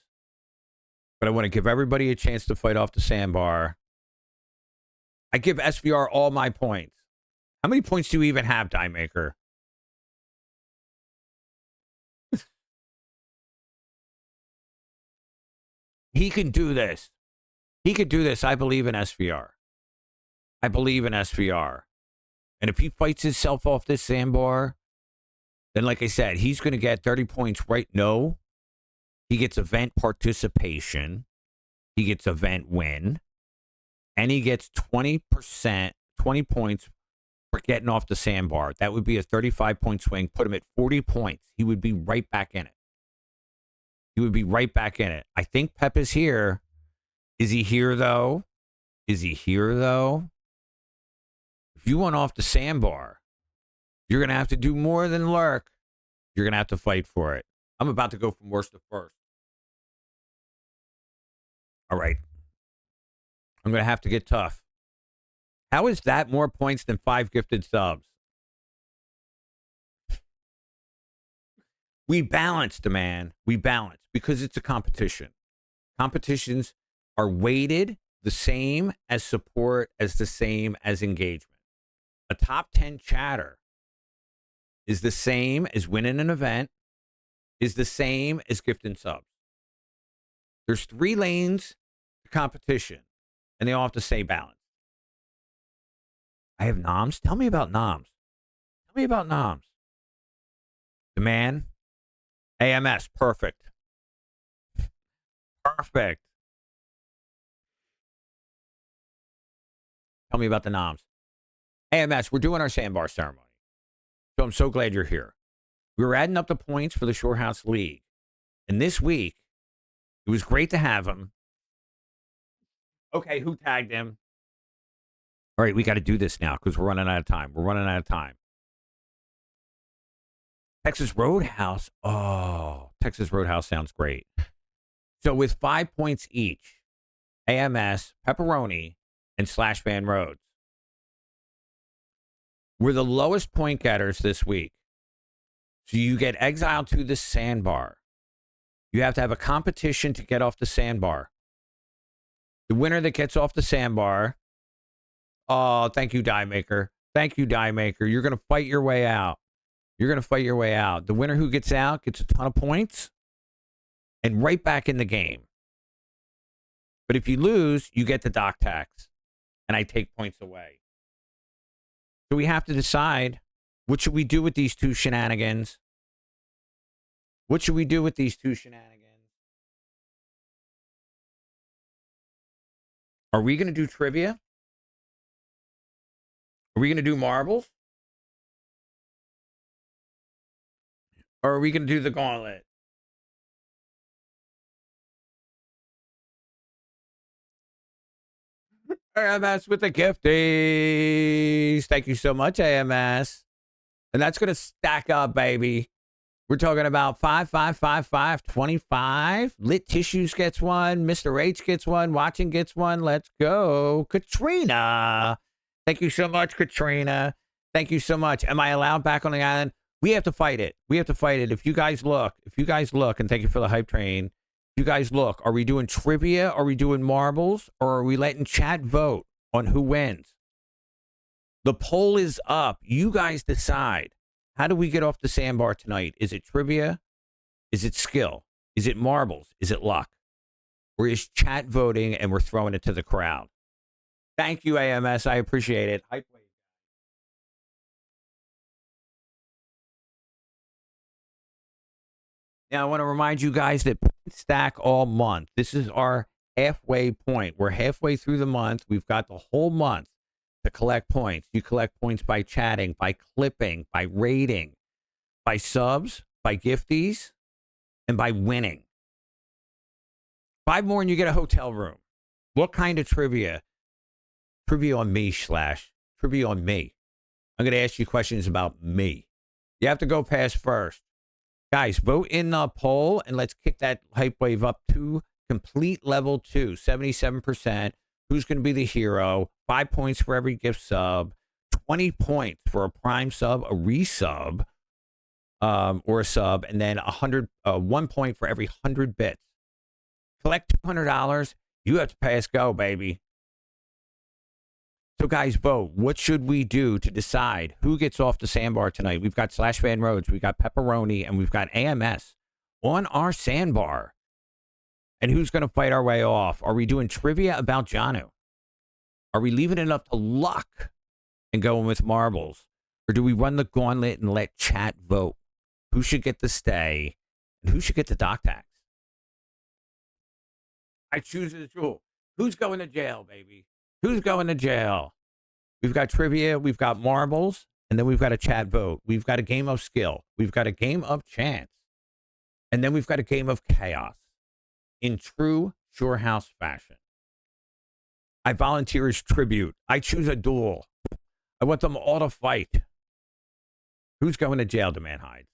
But I want to give everybody a chance to fight off the sandbar. I give SVR all my points. How many points do you even have, Die Maker? He can do this. He could do this. I believe in SVR. I believe in SVR. And if he fights himself off this sandbar, then like I said, he's going to get 30 points right. No. He gets event participation. He gets event win. And he gets 20%, 20 points for getting off the sandbar. That would be a 35-point swing. Put him at 40 points. He would be right back in it. He would be right back in it. I think Pep is here. Is he here, though? Is he here, though? If you want off the sandbar, you're going to have to do more than lurk. You're going to have to fight for it. I'm about to go from worst to first. All right. I'm going to have to get tough. How is that more points than 5 gifted subs? We balance, man. We balance because it's a competition. Competitions are weighted the same as support as the same as engagement. A top 10 chatter is the same as winning an event, is the same as gifting subs. There's 3 lanes to competition, and they all have to stay balanced. I have noms. Tell me about noms. Tell me about noms. Demand. AMS. Perfect. Perfect. Tell me about the noms. AMS, we're doing our sandbar ceremony. So I'm so glad you're here. We were adding up the points for the Shore House League. And this week, it was great to have him. Okay, who tagged him? All right, we got to do this now because we're running out of time. We're running out of time. Texas Roadhouse. Oh, Texas Roadhouse sounds great. So with 5 points each, AMS, Pepperoni, and Slash Van Rhodes. We're the lowest point getters this week. So you get exiled to the sandbar. You have to have a competition to get off the sandbar. The winner that gets off the sandbar. Oh, thank you, Die Maker. Thank you, Die Maker. You're going to fight your way out. You're going to fight your way out. The winner who gets out gets a ton of points and right back in the game. But if you lose, you get the dock tax, and I take points away. So we have to decide, what should we do with these 2 shenanigans? What should we do with these 2 shenanigans? Are we going to do trivia? Are we going to do marbles? Or are we going to do the gauntlet? AMS with the gifties. Thank you so much, AMS. And that's going to stack up, baby. We're talking about 5, 5, 5, 5, 25. Lit Tissues gets one. Mr. H gets one. Watching gets one. Let's go. Katrina. Thank you so much, Katrina. Thank you so much. Am I allowed back on the island? We have to fight it. We have to fight it. If you guys look, and thank you for the hype train. If you guys look, are we doing trivia? Are we doing marbles? Or are we letting chat vote on who wins? The poll is up. You guys decide. How do we get off the sandbar tonight? Is it trivia? Is it skill? Is it marbles? Is it luck? Or is chat voting and we're throwing it to the crowd? Thank you, AMS. I appreciate it. Hype wave. Now, I want to remind you guys that points stack all month. This is our halfway point. We're halfway through the month. We've got the whole month to collect points. You collect points by chatting, by clipping, by rating, by subs, by gifties, and by winning. 5 more and you get a hotel room. What kind of trivia? Trivia on me, Slash. Trivia on me. I'm going to ask you questions about me. You have to go past first. Guys, vote in the poll and let's kick that hype wave up to complete level 2, 77%. Who's going to be the hero? 5 points for every gift sub, 20 points for a prime sub, a resub, or a sub, and then 1 point for every 100 bits. Collect $200. You have to pass go, baby. So, guys, vote. What should we do to decide who gets off the sandbar tonight? We've got Slash Van Rhodes, we've got Pepperoni, and we've got AMS on our sandbar. And who's going to fight our way off? Are we doing trivia about Janu? Are we leaving it up to luck and going with marbles? Or do we run the gauntlet and let chat vote? Who should get the stay? And who should get the dock tax? I choose the jewel. Who's going to jail, baby? Who's going to jail? We've got trivia, we've got marbles, and then we've got a chat vote. We've got a game of skill. We've got a game of chance. And then we've got a game of chaos in true Shore House fashion. I volunteer as tribute. I choose a duel. I want them all to fight. Who's going to jail, Demand Hides?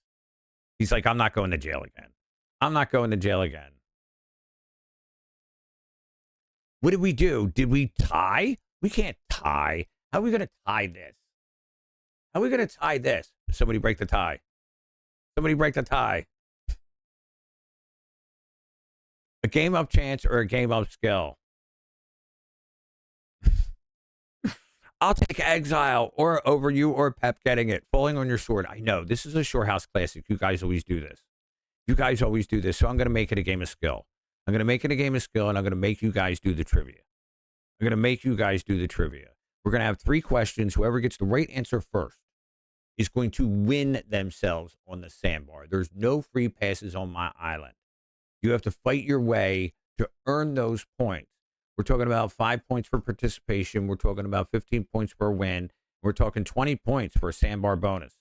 He's like, I'm not going to jail again. I'm not going to jail again. What did we do? Did we tie? We can't tie. How are we going to tie this? How are we going to tie this? Somebody break the tie. Somebody break the tie. A game up chance or a game up skill? I'll take Exile or over you or Pep getting it. Falling on your sword. I know. This is a Shore House Classic. You guys always do this. You guys always do this. So I'm going to make it a game of skill. I'm going to make it a game of skill, and I'm going to make you guys do the trivia. I'm going to make you guys do the trivia. We're going to have 3 questions. Whoever gets the right answer first is going to win themselves on the sandbar. There's no free passes on my island. You have to fight your way to earn those points. We're talking about 5 points for participation. We're talking about 15 points for a win. We're talking 20 points for a sandbar bonus.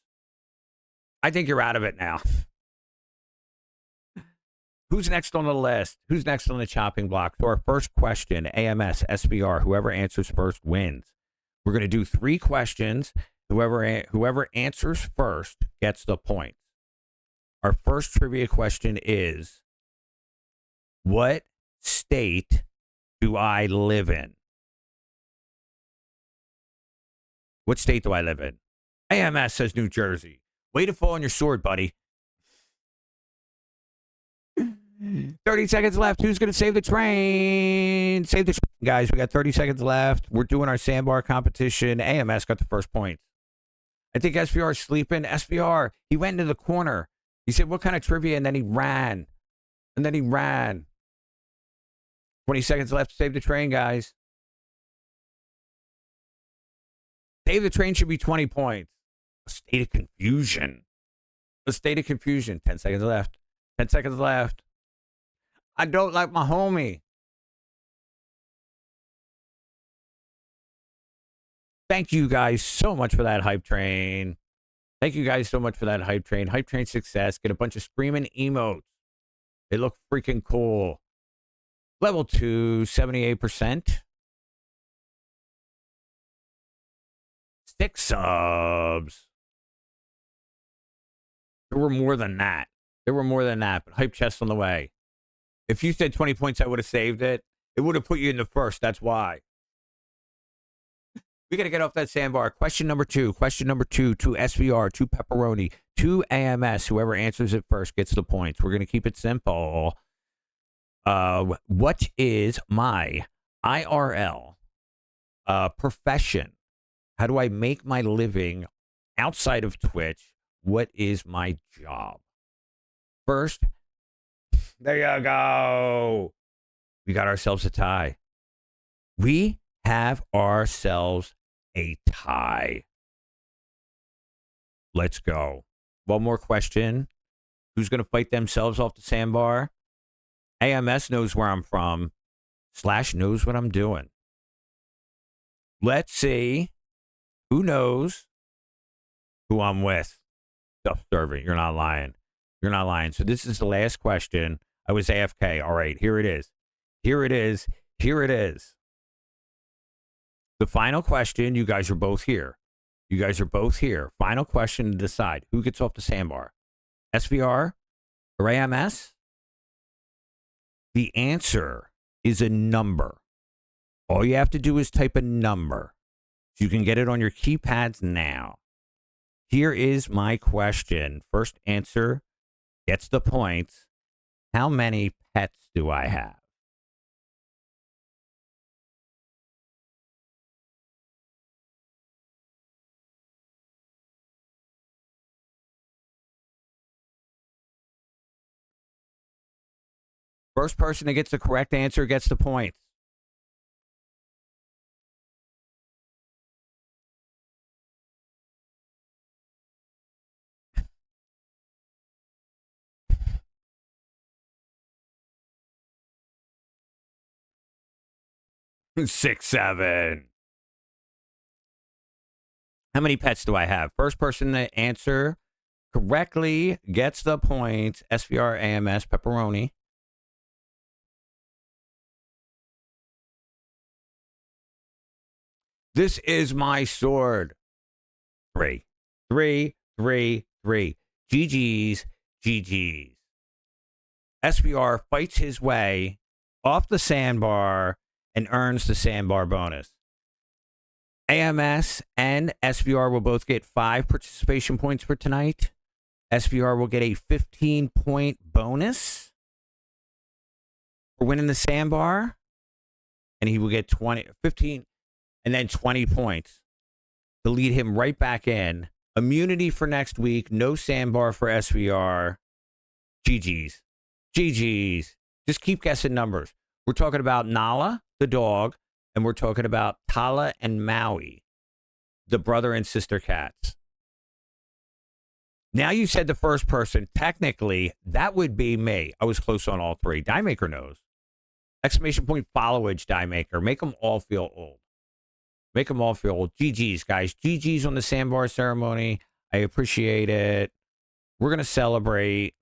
I think you're out of it now. Who's next on the list? Who's next on the chopping block? So our first question, AMS, SBR, whoever answers first wins. We're going to do 3 questions. Whoever answers first gets the points. Our first trivia question is, what state do I live in? What state do I live in? AMS says New Jersey. Way to fall on your sword, buddy. 30 seconds left. Who's going to save the train? Save the train, guys. We got 30 seconds left. We're doing our sandbar competition. AMS got the first point. I think SBR is sleeping. SBR, he went into the corner. He said, what kind of trivia? And then he ran. 20 seconds left to save the train, guys. Save the train should be 20 points. A state of confusion. 10 seconds left. 10 seconds left. I don't like my homie. Thank you guys so much for that hype train. Hype train success. Get a bunch of screaming emotes. They look freaking cool. Level 2, 78%. 6 subs. There were more than that. But hype chest on the way. If you said 20 points, I would have saved it. It would have put you in the first. That's why. We got to get off that sandbar. Question number 2. To SVR, to Pepperoni, to AMS. Whoever answers it first gets the points. We're going to keep it simple. What is my IRL profession? How do I make my living outside of Twitch? What is my job? First, there you go. We got ourselves a tie. We have ourselves a tie. Let's go. One more question. Who's going to fight themselves off the sandbar? AMS knows where I'm from. / knows what I'm doing. Let's see who knows who I'm with. Self-serving. You're not lying. So this is the last question. I was AFK. All right, here it is. The final question. You guys are both here. Final question to decide who gets off the sandbar. SVR or AMS? The answer is a number. All you have to do is type a number. So you can get it on your keypads now. Here is my question. First answer gets the points. How many pets do I have? First person that gets the correct answer gets the points. Six, 7. How many pets do I have? First person to answer correctly gets the points. SVR, AMS, Pepperoni. This is my sword. 3. GG's. SVR fights his way off the sandbar and earns the sandbar bonus. AMS and SVR will both get 5 participation points for tonight. SVR will get a 15-point bonus. for winning the sandbar, and he will get 20, 15, and then 20 points to lead him right back in. Immunity for next week. No sandbar for SVR. GG's. GG's. Just keep guessing numbers. We're talking about Nala, the dog, and we're talking about Tala and Maui, the brother and sister cats. Now you said the first person. Technically, that would be me. I was close on all three. Die Maker knows. Exclamation point followage, Die Maker. Make them all feel old. Make them all feel old. GG's, guys. GG's on the sandbar ceremony. I appreciate it. We're going to celebrate.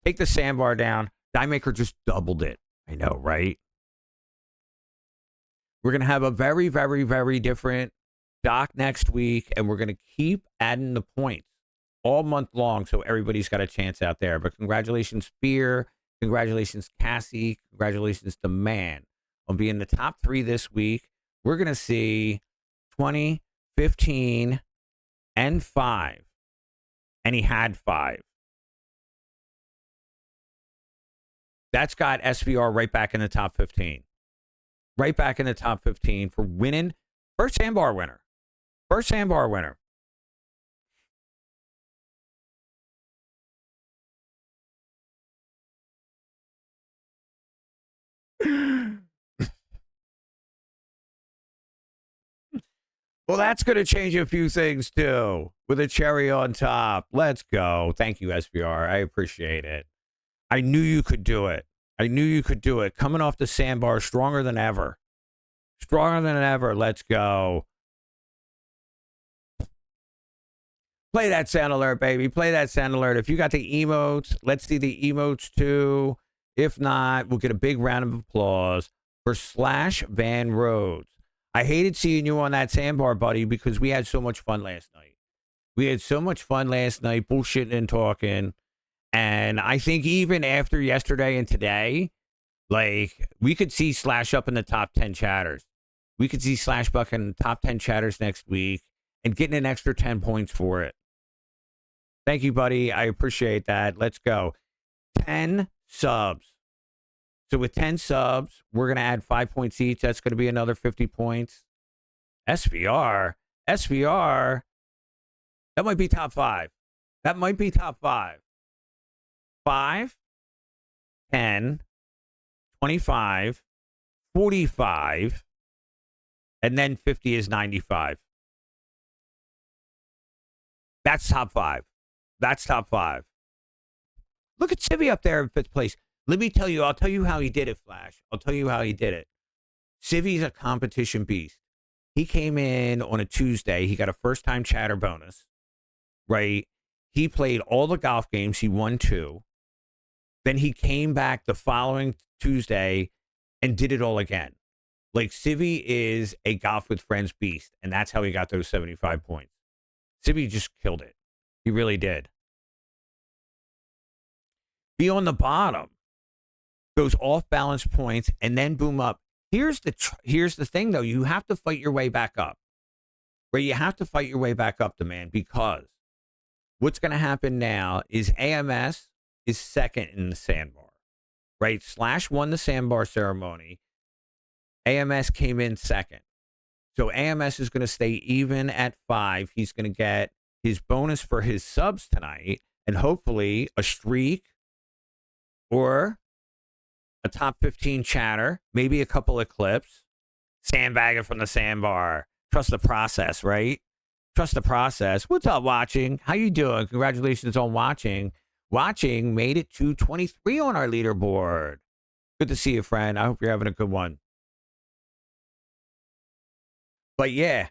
Take the sandbar down. Die Maker just doubled it. I know, right? We're going to have a very, very, very different doc next week, and we're going to keep adding the points all month long, so everybody's got a chance out there. But congratulations, Spear. Congratulations, Cassie. Congratulations to Man on being the top 3 this week. We're going to see 20, 15, and 5. And he had 5. That's got SVR right back in the top 15. Right back in the top 15 for winning. First sandbar winner. First sandbar winner. Well, that's going to change a few things, too, with a cherry on top. Let's go. Thank you, SVR. I appreciate it. I knew you could do it. I knew you could do it. Coming off the sandbar, stronger than ever. Stronger than ever. Let's go. Play that sound alert, baby. Play that sound alert. If you got the emotes, let's see the emotes, too. If not, we'll get a big round of applause for Slash Van Rhodes. I hated seeing you on that sandbar, buddy, because we had so much fun last night. We had so much fun last night, bullshitting and talking. And I think even after yesterday and today, like, we could see Slash up in the top 10 chatters. We could see Slash Buck in the top 10 chatters next week and getting an extra 10 points for it. Thank you, buddy. I appreciate that. Let's go. 10 subs. So with 10 subs, we're going to add 5 points each. That's going to be another 50 points. SVR, that might be top 5. That might be top 5. 5, 10, 25, 45, and then 50 is 95. That's top 5. That's top 5. Look at Civi up there in 5th place. Let me tell you, I'll tell you how he did it, Flash. I'll tell you how he did it. Civi's a competition beast. He came in on a Tuesday. He got a first-time chatter bonus, right? He played all the golf games. He won 2. Then he came back the following Tuesday and did it all again. Like, Civi is a Golf with Friends beast, and that's how he got those 75 points. Civi just killed it. He really did. Be on the bottom. Goes off balance points and then boom up. Here's the thing, though. You have to fight your way back up. Right? You have to fight your way back up, the man, because what's going to happen now is AMS is second in the sandbar. Right? Slash won the sandbar ceremony. AMS came in second. So AMS is going to stay even at 5. He's going to get his bonus for his subs tonight and hopefully a streak or a top 15 chatter, maybe a couple of clips. Sandbagging from the sandbar. Trust the process, right? Trust the process. What's up, watching? How you doing? Congratulations on watching. Watching made it to 23 on our leaderboard. Good to see you, friend. I hope you're having a good one. But yeah,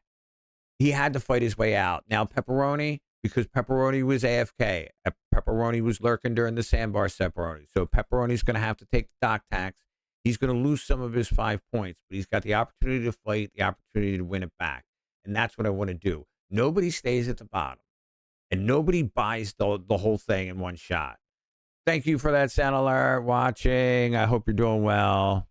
he had to fight his way out. Now, Pepperoni, because Pepperoni was AFK. Pepperoni was lurking during the sandbar ceremony. So Pepperoni's going to have to take the dock tax. He's going to lose some of his 5 points, but he's got the opportunity to fight, the opportunity to win it back. And that's what I want to do. Nobody stays at the bottom. And nobody buys the whole thing in one shot. Thank you for that sound alert watching. I hope you're doing well.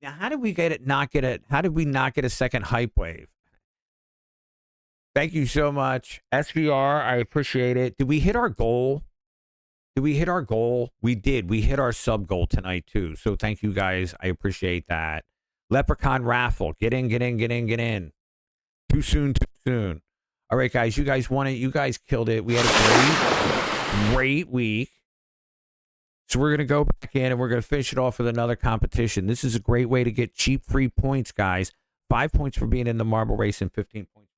Now, how did we not get a second hype wave? Thank you so much. SVR, I appreciate it. Did we hit our goal? Did we hit our goal? We did. We hit our sub goal tonight, too. So thank you guys. I appreciate that. Leprechaun raffle. Get in, get in, get in, get in. Too soon, too soon. All right, guys. You guys won it. You guys killed it. We had a great week. So we're going to go back in and we're going to finish it off with another competition. This is a great way to get cheap free points, guys. 5 points for being in the marble race and 15 points.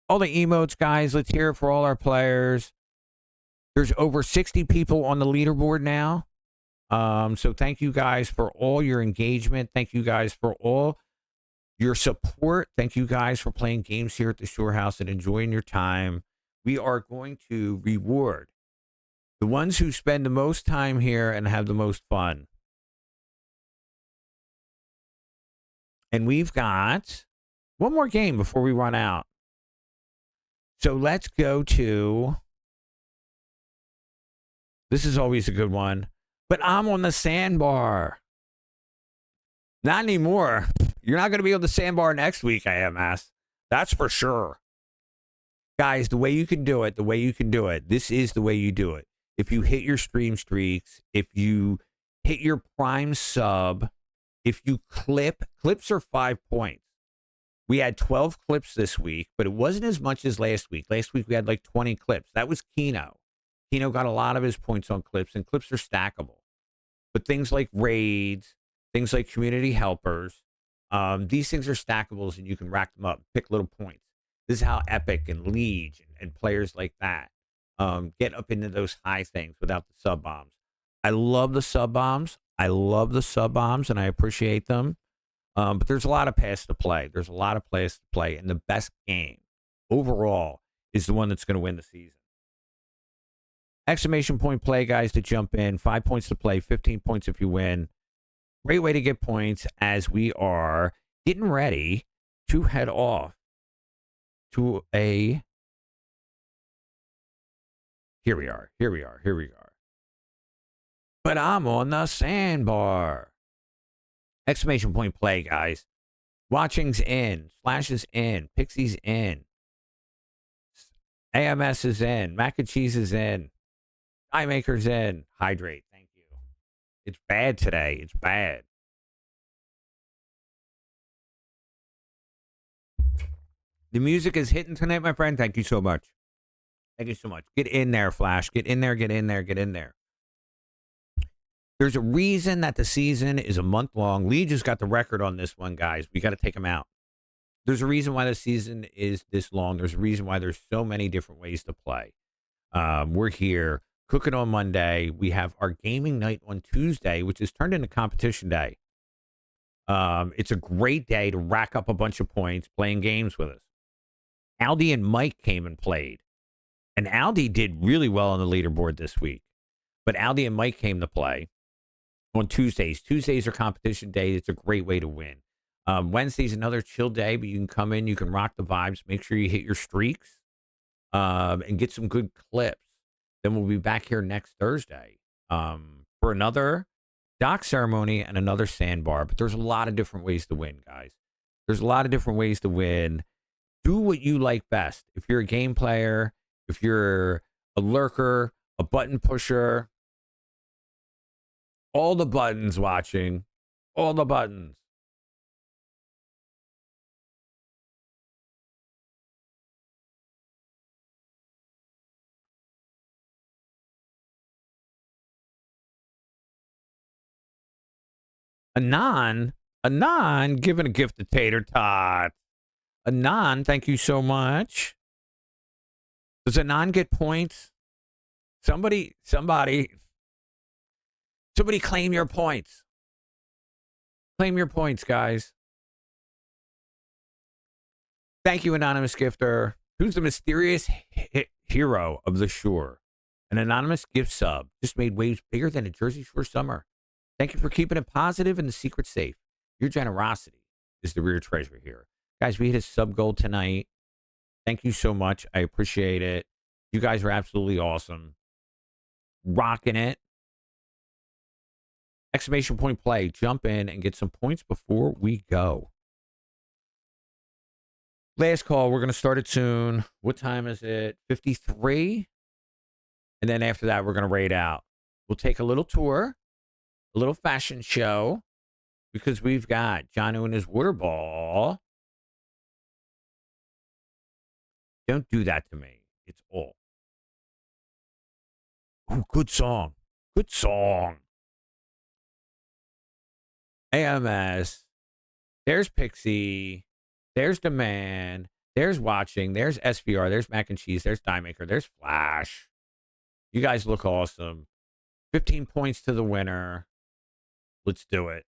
All the emotes, guys. Let's hear it for all our players. There's over 60 people on the leaderboard now. So thank you guys for all your engagement. Thank you guys for all your support. Thank you guys for playing games here at the Shore House and enjoying your time. We are going to reward the ones who spend the most time here and have the most fun. And we've got one more game before we run out. So let's go to, this is always a good one, but I'm on the sandbar. Not anymore. You're not going to be on the sandbar next week, AMS. That's for sure. Guys, the way you can do it, this is the way you do it. If you hit your stream streaks, if you hit your prime sub, if you clips are 5 points. We had 12 clips this week, but it wasn't as much as last week. Last week we had like 20 clips. That was Keno. Keno got a lot of his points on clips, and clips are stackable. But things like raids, things like community helpers, these things are stackables, and you can rack them up, pick little points. This is how Epic and Liege and players like that get up into those high things without the sub bombs. I love the sub bombs. And I appreciate them. But there's a lot of paths to play. There's a lot of plays to play, and the best game overall is the one that's going to win the season. Exclamation point play, guys, to jump in. 5 points to play, 15 points if you win. Great way to get points as we are getting ready to head off to a... Here we are. But I'm on the sandbar. Exclamation point play, guys. Watching's in. Slashes in. Pixie's in. AMS is in. Mac and cheese is in. Eye maker's in. Hydrate. Thank you. It's bad today. It's bad. The music is hitting tonight, my friend. Thank you so much. Thank you so much. Get in there, Flash. Get in there. There's a reason that the season is a month long. Lee just got the record on this one, guys. We got to take him out. There's a reason why the season is this long. There's a reason why there's so many different ways to play. We're here cooking on Monday. We have our gaming night on Tuesday, which is turned into competition day. It's a great day to rack up a bunch of points playing games with us. Aldi and Mike came and played. And Aldi did really well on the leaderboard this week. But Aldi and Mike came to play on Tuesdays. Tuesdays are competition day. It's a great way to win. Wednesday's another chill day, but you can come in, you can rock the vibes, make sure you hit your streaks, and get some good clips. Then we'll be back here next Thursday for another dock ceremony and another sandbar. But there's a lot of different ways to win, guys. There's a lot of different ways to win. Do what you like best. If you're a game player, if you're a lurker, a button pusher, all the buttons watching, all the buttons. Anon giving a gift to Tater Tot. Anon, thank you so much. Does Anon get points? Somebody claim your points. Claim your points, guys. Thank you, anonymous gifter. Who's the mysterious hero of the shore? An anonymous gift sub just made waves bigger than a Jersey Shore summer. Thank you for keeping it positive and the secret safe. Your generosity is the real treasure here. Guys, we hit a sub goal tonight. Thank you so much. I appreciate it. You guys are absolutely awesome. Rocking it. Exclamation point play. Jump in and get some points before we go. Last call. We're going to start it soon. What time is it? 53. And then after that, we're going to raid out. We'll take a little tour, a little fashion show, because we've got Jono and his water ball. Don't do that to me. It's all. Oh, good song. Good song. AMS. There's Pixie. There's Demand. There's Watching. There's SVR. There's Mac and Cheese. There's Die Maker. There's Flash. You guys look awesome. 15 points to the winner. Let's do it.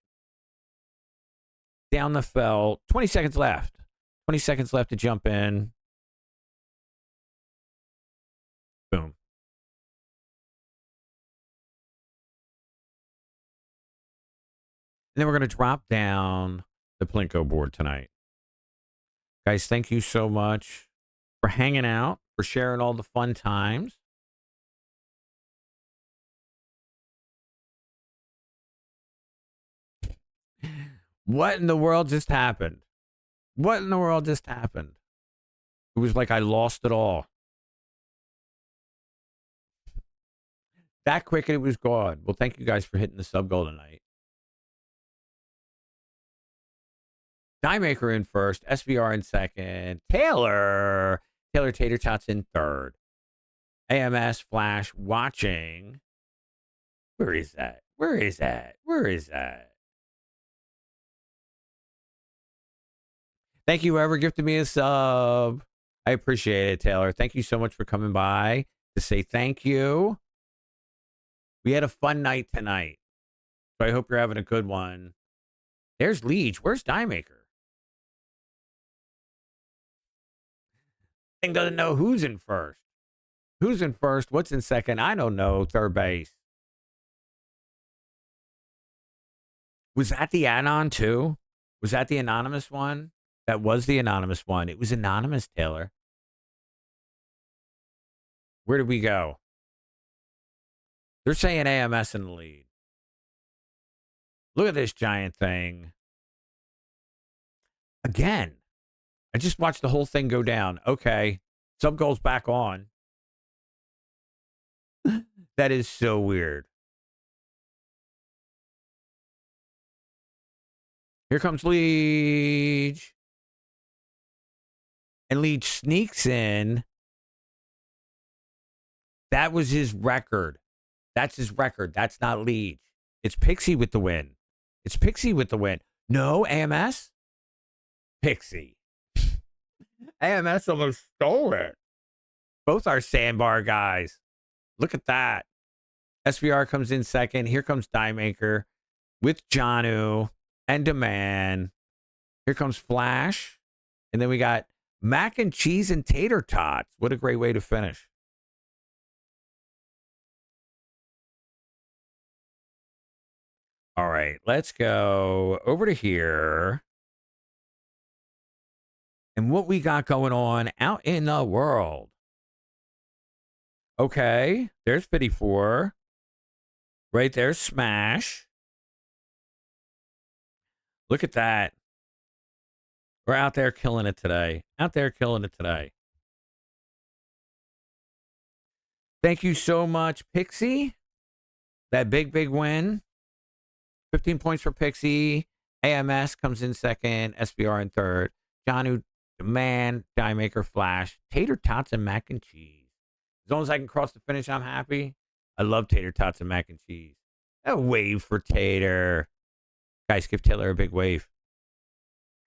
Down the fell. 20 seconds left. 20 seconds left to jump in. Boom. And then we're going to drop down the Plinko board tonight. Guys, thank you so much for hanging out, for sharing all the fun times. What in the world just happened? What in the world just happened? It was like I lost it all. That quick and it was gone. Well, thank you guys for hitting the sub goal tonight. Die Maker in first, SVR in second, Taylor Tater Tots in third, AMS Flash Watching. Where is that? Where is that? Where is that? Thank you, whoever gifted me a sub. I appreciate it, Taylor. Thank you so much for coming by to say thank you. We had a fun night tonight, so I hope you're having a good one. There's Leech. Where's Die Maker? Thing doesn't know who's in first. Who's in first? What's in second? I don't know. Third base. Was that the add-on too? Was that the anonymous one? That was the anonymous one. It was anonymous, Taylor. Where did we go? They're saying AMS in the lead. Look at this giant thing. Again. I just watched the whole thing go down. Okay. Sub goal's back on. That is so weird. Here comes Leech. And Leech sneaks in. That was his record. That's his record. That's not Leech. It's Pixie with the win. It's Pixie with the win. No, AMS? Pixie. AMS almost stole it. Both our sandbar guys. Look at that. SVR comes in second. Here comes Die Maker with Janu and Demand. Here comes Flash. And then we got Mac and Cheese and Tater Tots. What a great way to finish. All right, let's go over to here. And what we got going on out in the world. Okay, there's 54. Right there's Smash. Look at that. We're out there killing it today. Out there killing it today. Thank you so much, Pixie. That big win. 15 points for Pixie. AMS comes in second. SBR in third. Janu, Demand, Die Maker, Flash, Tater Tots, and Mac and Cheese. As long as I can cross the finish, I'm happy. I love Tater Tots and Mac and Cheese. A wave for Tater. Guys, give Taylor a big wave.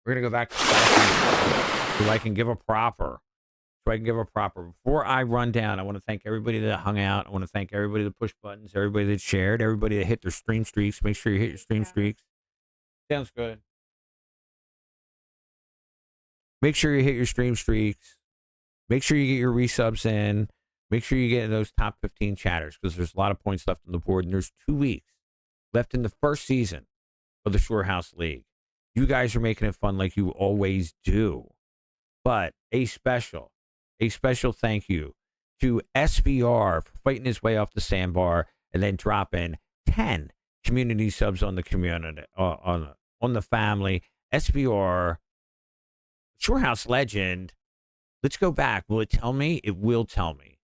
We're going to go back to so I can give a proper. Before I run down, I want to thank everybody that hung out. I want to thank everybody that pushed buttons, everybody that shared, everybody that hit their stream streaks. Make sure you hit your stream streaks. Sounds good. Make sure you hit your stream streaks. Make sure you get your resubs in. Make sure you get in those top 15 chatters because there's a lot of points left on the board. And there's 2 weeks left in the first season of the Shore House League. You guys are making it fun like you always do. But a special thank you to SVR for fighting his way off the sandbar and then dropping 10 community subs on the community, on the family. SBR, Shore House Legend. Let's go back. Will it tell me? It will tell me.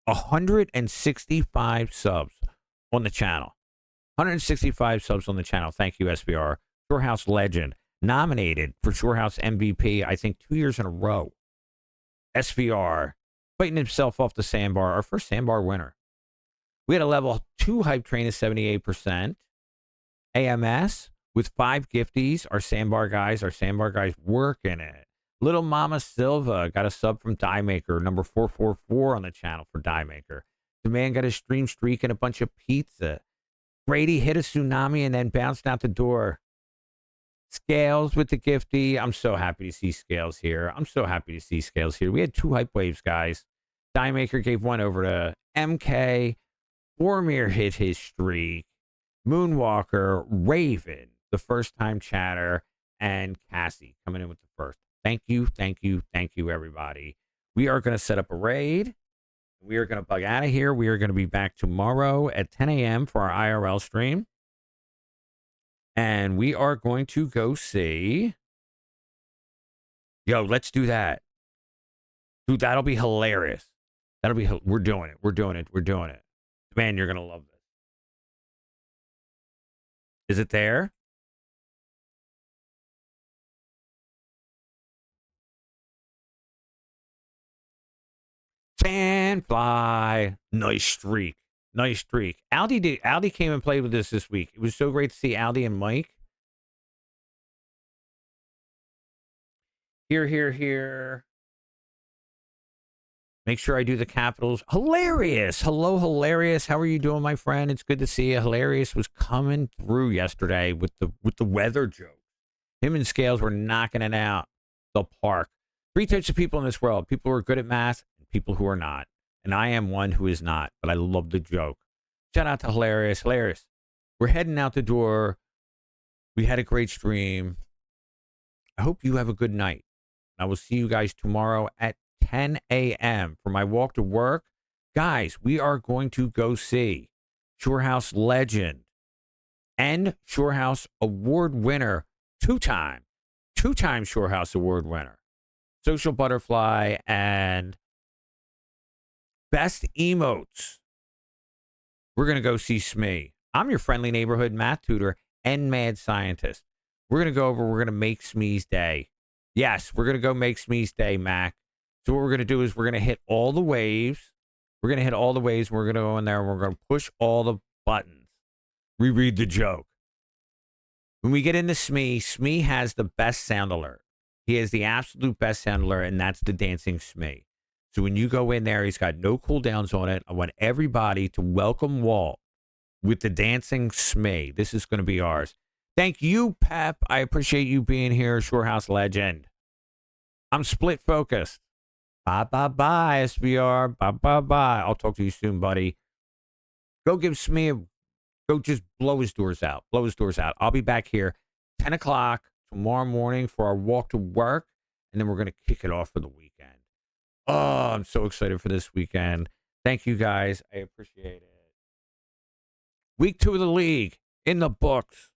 165 subs on the channel. 165 subs on the channel. Thank you, SBR. Shore House Legend. Nominated for Shore House MVP, I think 2 years in a row. SBR. Fighting himself off the sandbar. Our first sandbar winner. We had a level 2 hype train of 78%. AMS with 5 gifties. Our sandbar guys working it. Little Mama Silva got a sub from Die Maker, number 444 on the channel for Die Maker. The man got a stream streak and a bunch of pizza. Brady hit a tsunami and then bounced out the door. Scales with the gifty. I'm so happy to see Scales here. We had 2 hype waves, guys. Die Maker gave one over to MK. Boromir hit his streak. Moonwalker, Raven, the first time chatter, and Cassie coming in with the first. Thank you, everybody. We are going to set up a raid. We are going to bug out of here. We are going to be back tomorrow at 10 a.m. for our IRL stream. And we are going to go see. Yo, let's do that. Dude, that'll be hilarious. We're doing it. Man, you're going to love this. Is it there? Sandfly. Nice streak. Aldi came and played with us this week. It was so great to see Aldi and Mike. Here. Make sure I do the capitals. Hilarious. Hello, Hilarious. How are you doing, my friend? It's good to see you. Hilarious was coming through yesterday with the weather joke. Him and Scales were knocking it out the park. 3 types of people in this world. People who are good at math and people who are not. And I am one who is not, but I love the joke. Shout out to Hilarious. We're heading out the door. We had a great stream. I hope you have a good night. I will see you guys tomorrow at 10 a.m. for my walk to work. Guys, we are going to go see Shore House Legend and Shore House Award winner, two-time Shore House Award winner, Social Butterfly, and Best Emotes. We're going to go see Smee. I'm your friendly neighborhood math tutor and mad scientist. We're going to make Smee's day. Yes, we're going to go make Smee's day, Mac. So what we're going to do is we're going to hit all the waves. We're going to go in there and we're going to push all the buttons. Reread the joke. When we get into Smee, Smee has the best sound alert. He has the absolute best sound alert, and that's the dancing Smee. So when you go in there, he's got no cooldowns on it. I want everybody to welcome Walt with the dancing Smee. This is going to be ours. Thank you, Pep. I appreciate you being here, Shore House Legend. I'm split focused. Bye, SBR. Bye. I'll talk to you soon, buddy. Go give Smee go just blow his doors out. I'll be back here 10 o'clock tomorrow morning for our walk to work, and then we're going to kick it off for the weekend. Oh, I'm so excited for this weekend. Thank you, guys. I appreciate it. Week 2 of the league in the books.